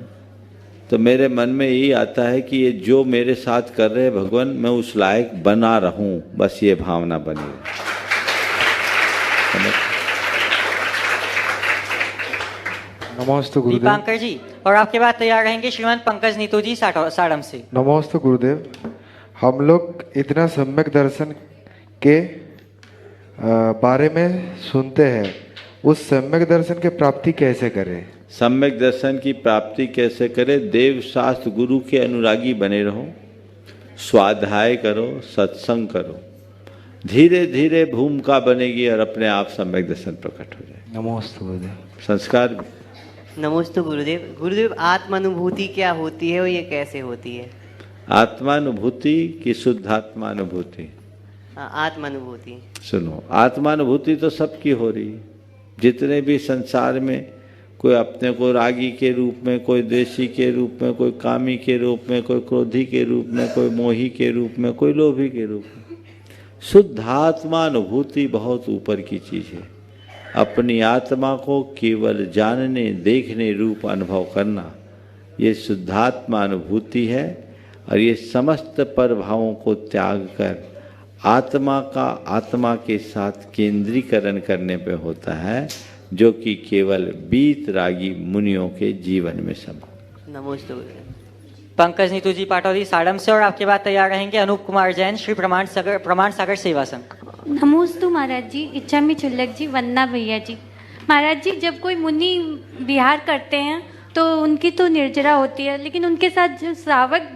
तो मेरे मन में यही आता है कि ये जो मेरे साथ कर रहे हैं भगवान, मैं उस लायक बना रहूं, बस ये भावना बनी रहे।
नमस्ते गुरुदेव।
दीपांकर जी, और आपके बाद तैयार रहेंगे श्रीमान पंकज नीतू जी साड़म से।
नमस्ते गुरुदेव। हम लोग इतना सम्यक दर्शन के बारे में सुनते हैं, उस सम्यक दर्शन की प्राप्ति कैसे करें?
सम्यक दर्शन की प्राप्ति कैसे करें? देव शास्त्र गुरु के अनुरागी बने रहो, स्वाध्याय करो, सत्संग करो, धीरे धीरे भूमिका बनेगी और अपने आप सम्यक दर्शन प्रकट हो जाए।
नमस्ते गुरुदेव।
संस्कार भी।
नमस्ते गुरुदेव। गुरुदेव, आत्मानुभूति क्या होती है और ये कैसे होती है?
आत्मानुभूति की शुद्धात्मानुभूति।
आत्मानुभूति।
सुनो, आत्मानुभूति तो सबकी हो रही है। जितने भी संसार में कोई अपने को रागी के रूप में, कोई द्वेषी के रूप में, कोई कामी के रूप में, कोई क्रोधी के रूप में, कोई मोही के रूप में, कोई लोभी के रूप में। शुद्धात्मानुभूति बहुत ऊपर की चीज है। अपनी आत्मा को केवल जानने देखने रूप अनुभव करना, ये शुद्धात्मानुभूति है। और ये समस्त प्रभावों को त्याग कर आत्मा का आत्मा के साथ केंद्रीकरण करने पे होता है, जो कि केवल बीत रागी मुनियों के जीवन में संभव।
नमस्ते।
पंकज नीतू जी पाटौदी साड़म से, और आपके बाद तैयार रहेंगे अनूप कुमार जैन श्री प्रमाण सागर सेवा संघ।
नमोस्तु महाराज जी। इच्छा में चुल्लक जी, वंदना भैया जी। महाराज जी, जब कोई मुनि विहार करते हैं तो उनकी तो निर्जरा होती है, लेकिन उनके साथ जो श्रावक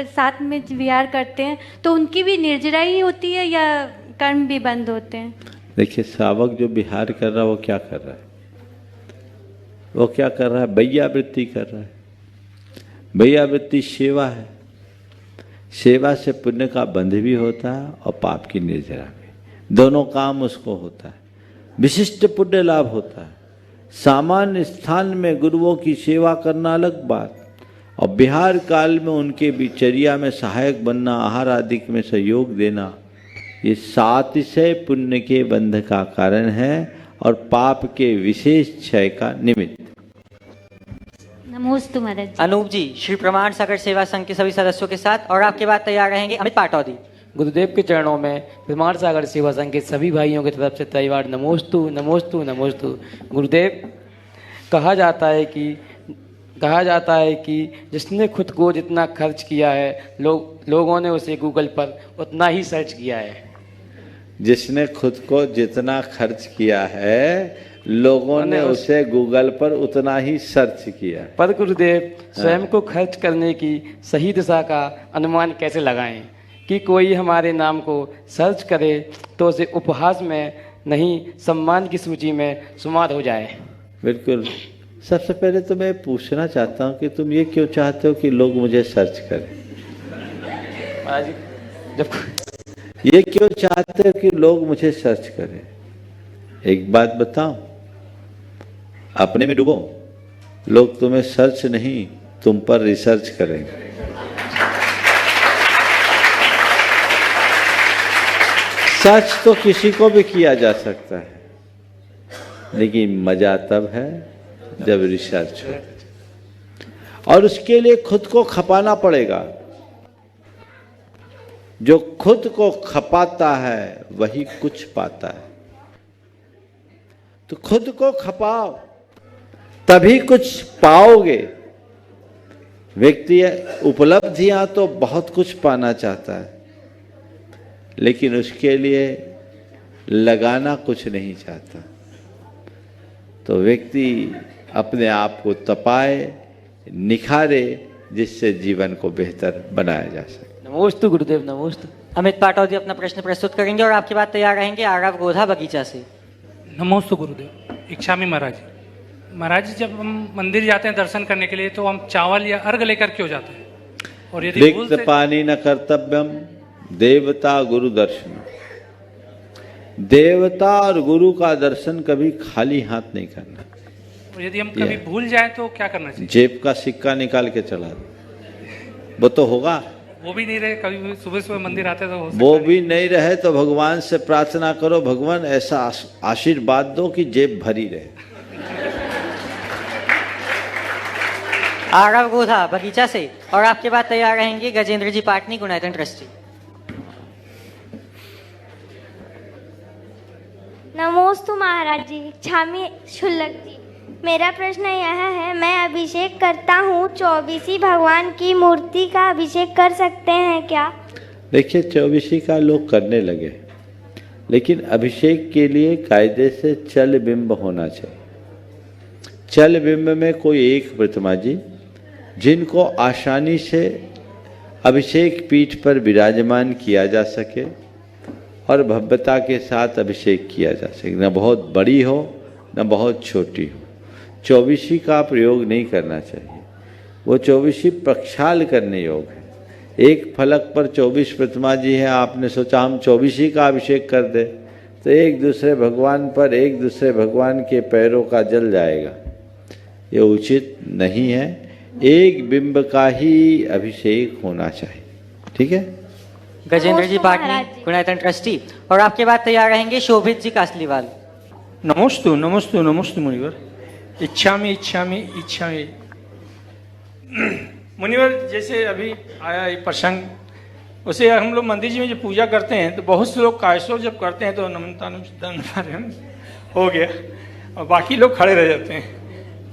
साथ में विहार करते हैं तो उनकी भी निर्जरा ही होती है या कर्म भी बंद होते हैं?
देखिए, श्रावक जो विहार कर रहा है वो क्या कर रहा है? वो क्या कर रहा है? बैयावृत्ति कर रहा है। बैयावृत्ति सेवा है। सेवा से पुण्य का बंध भी होता है और पाप की निर्जरा भी। दोनों काम उसको होता है। विशिष्ट पुण्य लाभ होता है। सामान्य स्थान में गुरुओं की सेवा करना अलग बात, और विहार काल में उनके बिचर्या में सहायक बनना, आहार आदि में सहयोग देना, ये सातिशय पुण्य के बंध का कारण है और पाप के विशेष क्षय का निमित्त।
नमोस्तु महाराज।
अनूप जी श्री प्रमाण सागर सेवा संघ के सभी सदस्यों के साथ, और आपके बाद तैयार रहेंगे अमित पाटौदी।
गुरुदेव के चरणों में प्रमाण सागर सेवा संघ के सभी भाइयों की तरफ से तैयार नमोस्तु नमोस्तु नमोस्तु। गुरुदेव, कहा जाता है कि जिसने खुद को जितना खर्च किया है, लोगों ने उसे गूगल पर उतना ही सर्च किया है।
जिसने खुद को जितना खर्च किया है, लोगों ने उसे गूगल पर उतना ही सर्च किया।
पर गुरुदेव, स्वयं को खर्च करने की सही दिशा का अनुमान कैसे लगाएं कि कोई हमारे नाम को सर्च करे तो उसे उपहास में नहीं, सम्मान की सूची में शुमार हो जाए?
बिल्कुल। सबसे पहले तो मैं पूछना चाहता हूँ कि तुम ये क्यों चाहते हो कि लोग मुझे सर्च करें? ये क्यों चाहते हो कि लोग मुझे सर्च करें? एक बात बताऊं, अपने में डूबो। लोग तुम्हें सर्च नहीं, तुम पर रिसर्च करेंगे। सच तो किसी को भी किया जा सकता है, लेकिन मजा तब है जब रिसर्च हो, और उसके लिए खुद को खपाना पड़ेगा। जो खुद को खपाता है वही कुछ पाता है। तो खुद को खपाओ, तभी कुछ पाओगे। व्यक्ति उपलब्धियां तो बहुत कुछ पाना चाहता है, लेकिन उसके लिए लगाना कुछ नहीं चाहता। तो व्यक्ति अपने आप को तपाए, निखारे, जिससे जीवन को बेहतर बनाया जा सके।
नमोस्तु गुरुदेव, नमोस्तु। अमित पाटौदी जी अपना प्रश्न प्रस्तुत करेंगे और आपके बाद तैयार रहेंगे आरव गोधा बगीचा से।
नमोस्तु गुरुदेव। इच्छामी महाराज, महाराज जी जब हम मंदिर जाते हैं दर्शन करने के लिए तो हम चावल या अर्घ लेकर क्यों जाते हैं? और यदि
रिक्त पानी न कर्तव्यम देवता गुरु दर्शन। देवता और गुरु का दर्शन कभी खाली हाथ नहीं करना।
और यदि हम कभी भूल जाए तो क्या करना चाहिए?
जेब का सिक्का निकाल के चला दो, वो तो होगा।
वो भी नहीं रहे, कभी सुबह सुबह मंदिर आते तो हो सकता
वो भी नहीं रहे तो भगवान से प्रार्थना करो, भगवान ऐसा आशीर्वाद दो कि जेब भरी रहे।
आरव गोधा बगीचा से और आपके बाद तैयार रहेंगे गजेंद्र जी पाटनी, गुणायतन ट्रस्टी।
नमोस्तु महाराज जी। इच्छामी शुल्लक जी, मेरा प्रश्न यह है, मैं अभिषेक करता हूँ, 24 भगवान की मूर्ति का अभिषेक कर सकते हैं क्या?
देखिए 24 का लोग करने लगे, लेकिन अभिषेक के लिए कायदे से चल बिंब होना चाहिए। चल बिंब में कोई एक प्रतिमा जी जिनको आसानी से अभिषेक पीठ पर विराजमान किया जा सके और भव्यता के साथ अभिषेक किया जा सके, न बहुत बड़ी हो न बहुत छोटी हो। 24 का प्रयोग नहीं करना चाहिए। वो 24 प्रक्षाल करने योग है। एक फलक पर 24 प्रतिमा जी है, आपने सोचा हम 24 का अभिषेक कर दे तो एक दूसरे भगवान पर एक दूसरे भगवान के पैरों का जल जाएगा। ये उचित नहीं है। एक बिंब का ही अभिषेक होना चाहिए। ठीक है।
गजेंद्र जी पाटनी, गुणायतन ट्रस्टी, और आपके बाद तैयार रहेंगे शोभित जी कासलीवाल।
नमोस्तु नमोस्तु नमोस्तु मुनिवर। इच्छामी इच्छामी इच्छामी। मुनिवर, जैसे अभी आया ये प्रसंग, उसे हम लोग मंदिर जी में जो पूजा करते हैं तो बहुत से लोग कायसोर जब करते हैं तो नमनतानम सिद्धांत हो गया और बाकी लोग खड़े रह जाते हैं।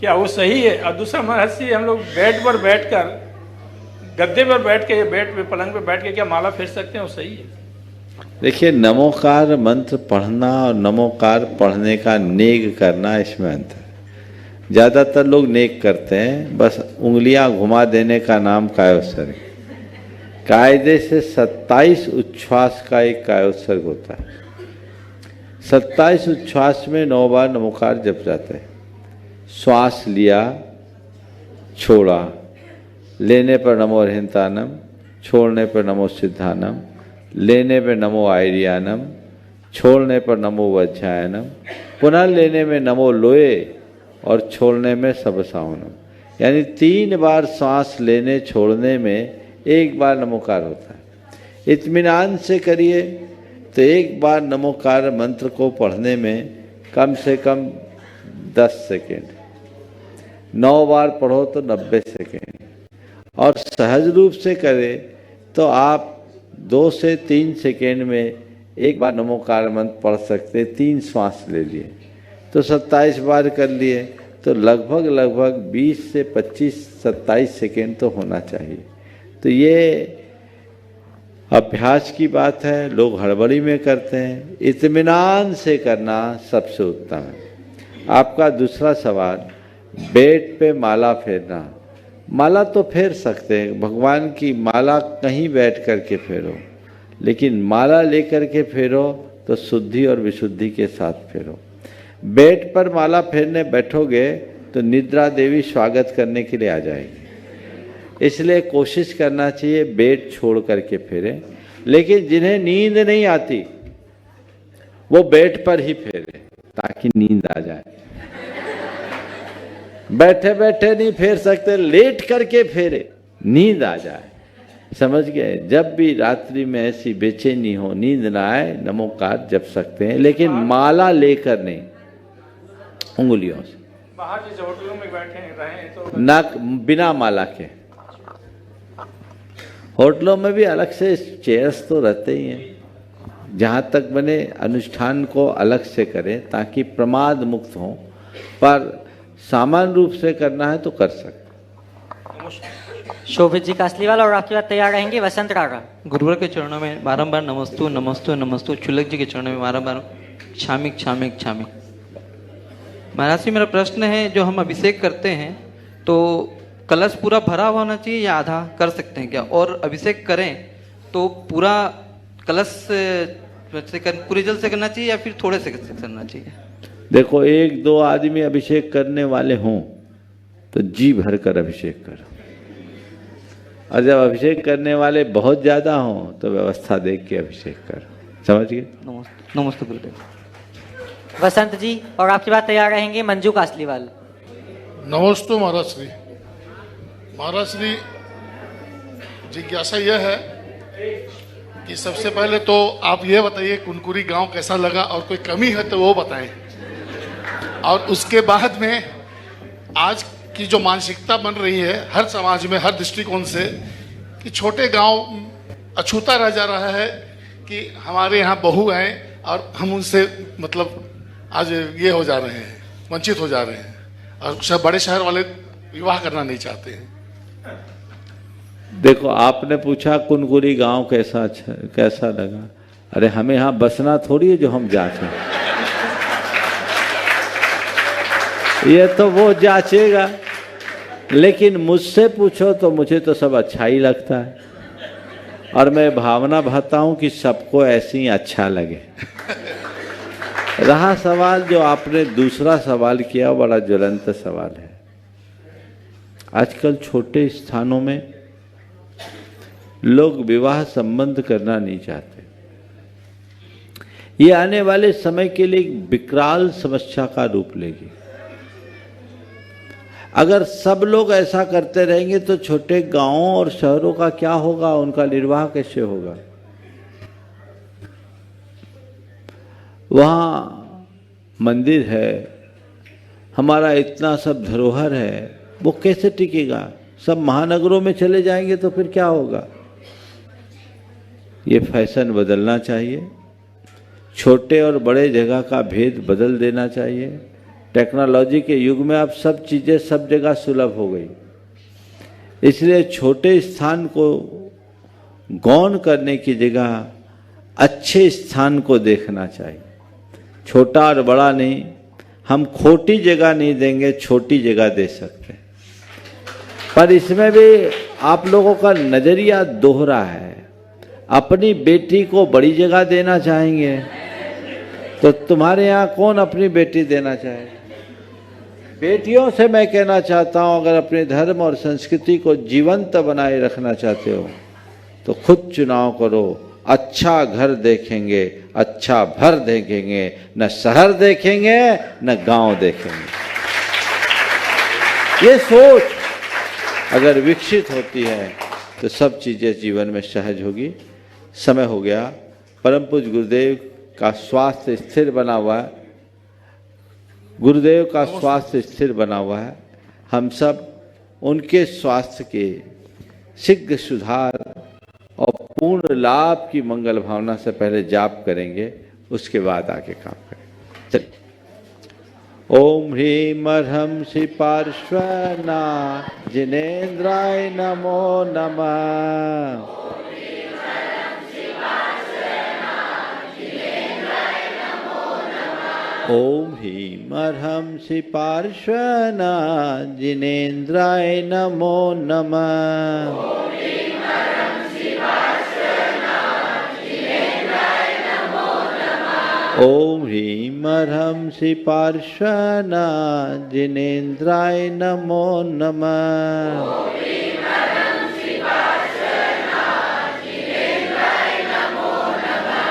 क्या वो सही है? और दूसरा महर्षि, हम लोग बेड पर बैठकर, गद्दे पर बैठ के, बेड पे पलंग पर बैठ के क्या माला फेर सकते हैं? वो सही है?
देखिए, नमोकार मंत्र पढ़ना और नमोकार पढ़ने का नेग करना, इसमें अंतर है। ज़्यादातर लोग नेक करते हैं, बस उंगलियां घुमा देने का नाम कायोत्सर्ग। कायदे से 27 उच्छ्वास का एक कायोत्सर्ग होता है। 27 उच्छ्वास में 9 बार नमोकार जप जाते हैं। श्वास लिया, छोड़ा, लेने पर नमो अर्हंतानम, छोड़ने पर नमो सिद्धानम, लेने पर नमो आयरियानम, छोड़ने पर नमो वज्रायनम, पुनः लेने में नमो लोए और छोड़ने में सबसावनम। यानी 3 बार सांस लेने छोड़ने में 1 बार नमोकार होता है। इत्मीनान से करिए तो 1 बार नमोकार मंत्र को पढ़ने में कम से कम 10 सेकेंड, 9 बार पढ़ो तो 90 सेकेंड, और सहज रूप से करें तो आप 2 से 3 सेकेंड में 1 बार नमोकार मंत्र पढ़ सकते। 3 श्वास ले लिए तो 27 बार कर लिए, तो लगभग 20 से 25-27 सेकेंड तो होना चाहिए। तो ये अभ्यास की बात है, लोग हड़बड़ी में करते हैं। इत्मीनान से करना सबसे उत्तम है। आपका दूसरा सवाल, बेड पे माला फेरना। माला तो फेर सकते हैं, भगवान की माला कहीं बैठ कर के फेरो, लेकिन माला लेकर के फेरो तो शुद्धि और विशुद्धि के साथ फेरो। बेड पर माला फेरने बैठोगे तो निद्रा देवी स्वागत करने के लिए आ जाएगी। इसलिए कोशिश करना चाहिए बेड छोड़ करके फेरें, लेकिन जिन्हें नींद नहीं आती वो बेड पर ही फेरे ताकि नींद आ जाए। बैठे बैठे नहीं फेर सकते, लेट करके फेरे, नींद आ जाए। समझ गए? जब भी रात्रि में ऐसी बेचैनी हो, नींद ना आए, नमोकार जप सकते हैं, लेकिन माला लेकर नहीं, उंगलियों से।
बाहर जैसे होटलों में बैठे रहे तो
ना बिना माला के। होटलों में भी अलग से चेयर्स तो रहते ही हैं, जहाँ तक बने अनुष्ठान को अलग से करें ताकि प्रमाद मुक्त हों, पर सामान्य रूप से करना है तो कर सकते।
शोभित जी कासलीवाल, और आपके बाद तैयार रहेंगे वसंत रागा।
गुरुवर के चरणों में बारंबार नमस्तु नमस्तु नमस्तु। चुलक जी के चरणों में बारंबार क्षामी क्षामी क्षामी। महाराज जी, मेरा प्रश्न है, जो हम अभिषेक करते हैं तो कलश पूरा भरा हुआ होना चाहिए या आधा कर सकते हैं क्या? और अभिषेक करें तो पूरा कलश से पूरे जल से करना चाहिए या फिर थोड़े से करना चाहिए?
देखो, एक दो आदमी अभिषेक करने वाले हों तो जी भर कर अभिषेक करो, और जब अभिषेक करने वाले बहुत ज्यादा हों तो व्यवस्था देख के अभिषेक करो। समझ गए?
नमस्ते गुरुदेव।
वसंत जी, और आपके बाद तैयार रहेंगे मंजू कासलीवाल।
नमस्ते महाराज श्री। महाराज श्री, जिज्ञासा यह है कि सबसे पहले तो आप ये बताइए कुनकुरी गांव कैसा लगा, और कोई कमी है तो वो बताएं, और उसके बाद में आज की जो मानसिकता बन रही है हर समाज में, हर दृष्टिकोण से, कि छोटे गांव अछूता रह जा रहा है कि हमारे यहाँ बहू हैं और हम उनसे मतलब आज ये हो जा रहे हैं, वंचित हो जा रहे हैं, और बड़े शहर वाले विवाह करना नहीं चाहते हैं।
देखो, आपने पूछा कुनकुरी गांव कैसा लगा। अरे हमें यहाँ बसना थोड़ी है जो हम जांचें, ये तो वो जांचेगा। लेकिन मुझसे पूछो तो मुझे तो सब अच्छा ही लगता है, और मैं भावना भाता हूँ कि सबको ऐसे ही अच्छा लगे। रहा सवाल जो आपने दूसरा सवाल किया, बड़ा ज्वलंत सवाल है। आजकल छोटे स्थानों में लोग विवाह संबंध करना नहीं चाहते। ये आने वाले समय के लिए एक विकराल समस्या का रूप लेगी। अगर सब लोग ऐसा करते रहेंगे तो छोटे गांवों और शहरों का क्या होगा, उनका निर्वाह कैसे होगा? वहाँ मंदिर है, हमारा इतना सब धरोहर है, वो कैसे टिकेगा? सब महानगरों में चले जाएंगे तो फिर क्या होगा? ये फैशन बदलना चाहिए, छोटे और बड़े जगह का भेद बदल देना चाहिए। टेक्नोलॉजी के युग में अब सब चीज़ें सब जगह सुलभ हो गई, इसलिए छोटे स्थान को गौण करने की जगह अच्छे स्थान को देखना चाहिए। छोटा और बड़ा नहीं, हम खोटी जगह नहीं देंगे, छोटी जगह दे सकते हैं। पर इसमें भी आप लोगों का नज़रिया दोहरा है। अपनी बेटी को बड़ी जगह देना चाहेंगे तो तुम्हारे यहाँ कौन अपनी बेटी देना चाहे? बेटियों से मैं कहना चाहता हूँ, अगर अपने धर्म और संस्कृति को जीवंत बनाए रखना चाहते हो तो खुद चुनाव करो। अच्छा घर देखेंगे, अच्छा भर देखेंगे, न शहर देखेंगे न गांव देखेंगे। ये सोच अगर विकसित होती है तो सब चीज़ें जीवन में सहज होगी। समय हो गया। परम पूज्य गुरुदेव का स्वास्थ्य स्थिर बना हुआ है, गुरुदेव का स्वास्थ्य स्थिर बना हुआ है। हम सब उनके स्वास्थ्य के शीघ्र सुधार और पूर्ण लाभ की मंगल भावना से पहले जाप करेंगे, उसके बाद आगे काम करेंगे। चलिए। ओम ह्रीम अर्हं श्री पार्श्वना जिनेन्द्राय नमो नमः। ओम ह्रीम अर्हं श्री पार्श्वना जिनेन्द्राय नमो नमः। ओम ह्रीम अर्हं श्री पार्श्वना जिनेन्द्राय नमो नमः।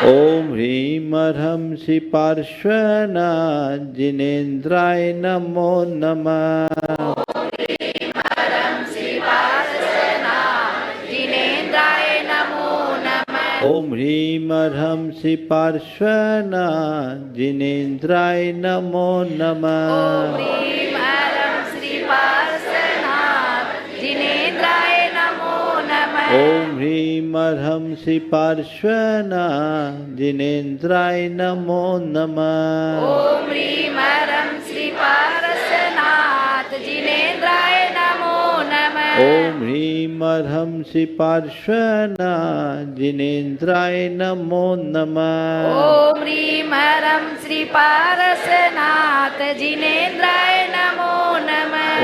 ओम ह्रीं अर्हंसि पार्श्वनाथ जिनेन्द्राय नमो नमः। ओम ह्रीं अर्हंसि पार्श्वनाथ जिनेन्द्राय नमो नमः। ओम ह्रीं अर्हंसि पार्श्वनाथ जिनेन्द्राय नमो नमः।
ओम ह्रीं अर्हंसि पार्श्वनाथ जिनेन्द्राय नमो नमः।
ओम ह्रीं अर्हंसि पार्श्वनाथ जिनेन्द्राय नमो नमः।
ओम ह्रीं अर्हंसि पार्श्वनाथ जिनेन्द्राय नमो नमः।
ओम ह्रीं अर्हंसि पार्श्वनाथ जिनेन्द्राय नमो नमः।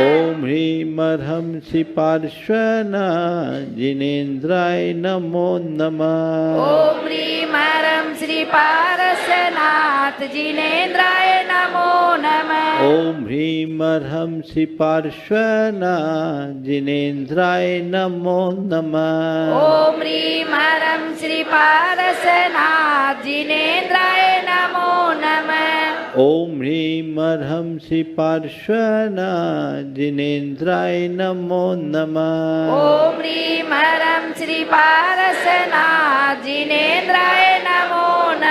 ओम ह्रीं अर्हंसि पार्श्वनाथ जिनेन्द्राय नमो नमः।
ओम ह्रीं अर्हंसि पार्श्वनाथ जिनेन्द्राय नमो नमः।
ओम ह्रीं अर्हंसि पार्श्वनाथ जिनेन्द्राय नमो नमः।
ओम ह्रीं अर्हंसि पार्श्वनाथ जिनेन्द्राय नमो नमः।
ओम ह्रीं अर्हंसि पार्श्वनाथ जिनेन्द्राय नमो नमः।
ओम ह्रीं अर्हंसि पार्श्वनाथ जिनेन्द्राय नमो नमः।
ओम ह्रीं अर्हंसि पार्श्वनाथ जिनेन्द्राय नमो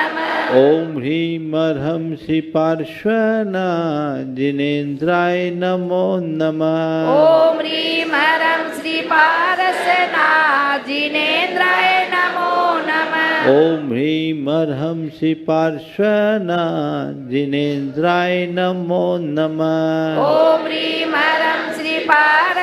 नमः।
ओम ह्रीं अर्हंसि पार्श्वनाथ जिनेन्द्राय नमो नमः।
ओम ह्रीं अर्हंसि पार्श्वनाथ जिनेन्द्राय नमो नमः।
ओम ह्रीं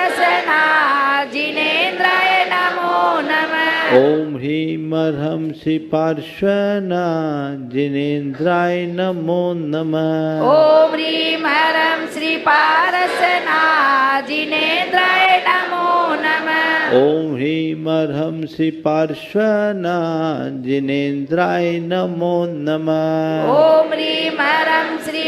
अर्हंसि पार्श्वनाथ जिनेन्द्राय नमो नमः।
ओम ह्रीं अर्हंसि पार्श्वनाथ जिनेन्द्राय नमो नमः।
ओम ह्रीं अर्हंसि पार्श्वनाथ जिनेन्द्राय नमो नमः।
ओम ह्रीं अर्हंसि पार्श्वनाथ जिनेन्द्राय नमो नमः।
ओम ह्रीं अर्हंसि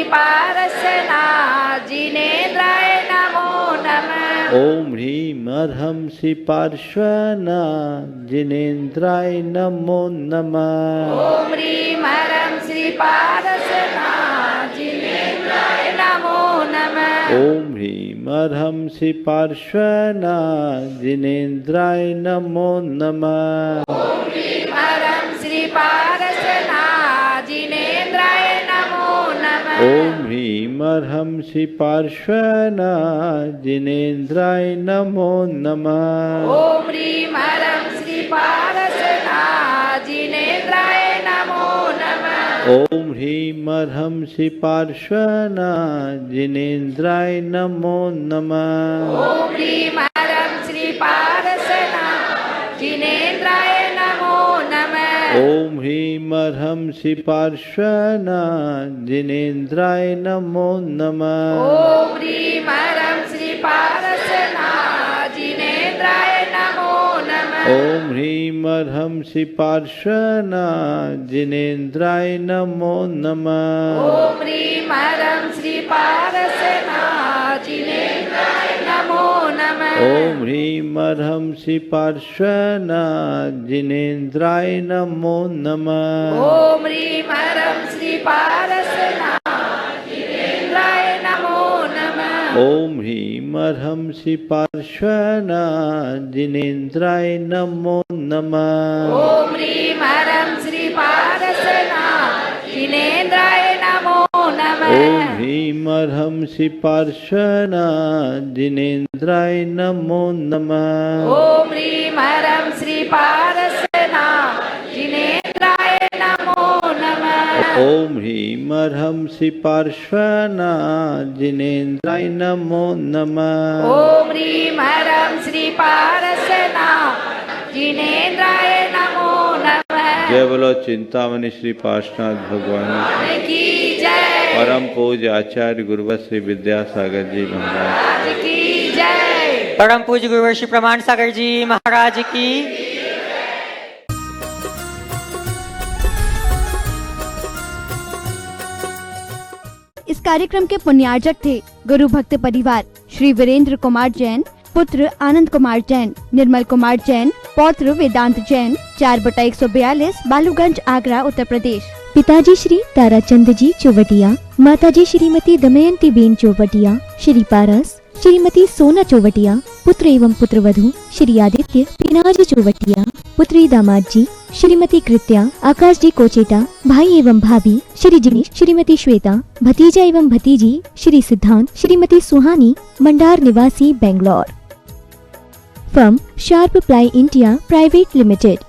पार्श्वनाथ जिनेन्द्राय नमो नमः।
ओम ह्रीं अर्हंसि पार्श्वनाथ जिनेन्द्राय नमो नमः।
ओम ह्रीं अर्हंसि पार्श्वनाथ जिनेन्द्राय नमो नमः।
ओम ह्रीं अर्हंसि पार्श्वनाथ जिनेन्द्राय नमो नमः।
ओम ह्रीं अर्हंसि पार्श्वनाथ जिनेन्द्राय नमो नमः।
ओम ह्रीं अर्हंसि पार्श्वनाथ जिनेन्द्राय नमो नमः।
ओम ह्रीं अर्हंसि पार्श्वनाथ जिनेन्द्राय नमो नमः।
ओम ह्रीं अर्हंसि पार्श्वनाथ जिनेन्द्राय नमो नमः।
ओम ह्रीं अर्हंसि पार्श्वनाथ जिनेन्द्राय नमो नमः।
ओम ह्रीं अर्हंसि पार्श्वनाथ जिनेन्द्राय नमो नमः।
ओम ह्रीं अर्हंसि पार्श्वनाथ जिनेन्द्राय नमो नमः।
ओम ह्रीं अर्हंसि पार्श्वनाथ जिनेन्द्राय नमो नमः।
ओम ह्रीं अर्हंसि पार्श्वनाथ जिनेन्द्राय नमो नमः।
ओम ह्रीं अर्हंसि पार्श्वनाथ जिनेन्द्राय नमो नमः।
ओम ह्रीं अर्हंसि पार्श्वनाथ जिनेन्द्राय नमो नमः।
ओम ह्रीं अर्हंसि पार्श्वनाथ जिनेन्द्राय नमो नमः।
ओम ह्रीं अर्हंसि पार्श्वनाथ जिनेन्द्राय नमो नमः।
ओम ह्रीं अर्हंसि पार्श्वनाथ जिनेन्द्राय नमो नमः।
ओम ह्रीं अर्हंसि पार्श्वनाथ जिनेन्द्राय नमो नमः।
ओम ह्रीं अर्हंसि पार्श्वनाथ जिनेन्द्राय नमो नमः।
जय बोलो चिंतामणि श्री पार्श्वनाथ भगवान
की जय।
परम पूज्य आचार्य गुरुवर श्री विद्यासागर जी महाराज
की जय।
परम पूज्य गुरुवर श्री प्रमाण सागर जी महाराज की।
इस कार्यक्रम के पुण्यार्जक थे गुरु भक्त परिवार श्री वीरेंद्र कुमार जैन, पुत्र आनंद कुमार जैन, निर्मल कुमार जैन, पौत्र वेदांत जैन, 4/142, बालूगंज, आगरा, उत्तर प्रदेश।
पिताजी श्री ताराचंद जी चौवटिया, माताजी श्रीमती दमयंती बेन चौवटिया, श्री पारस श्रीमती सोना चौवटिया, पुत्र एवं पुत्रवधू श्री आदित्य पीनाजी चौवटिया, पुत्री दामाद जी श्रीमती कृत्या, आकाश जी कोचेटा, भाई एवं भाभी श्री जिनीश श्रीमती श्वेता, भतीजा एवं भतीजी श्री सिद्धांत श्रीमती सुहानी, मंडार निवासी, Bangalore. Firm sharp ply India private limited.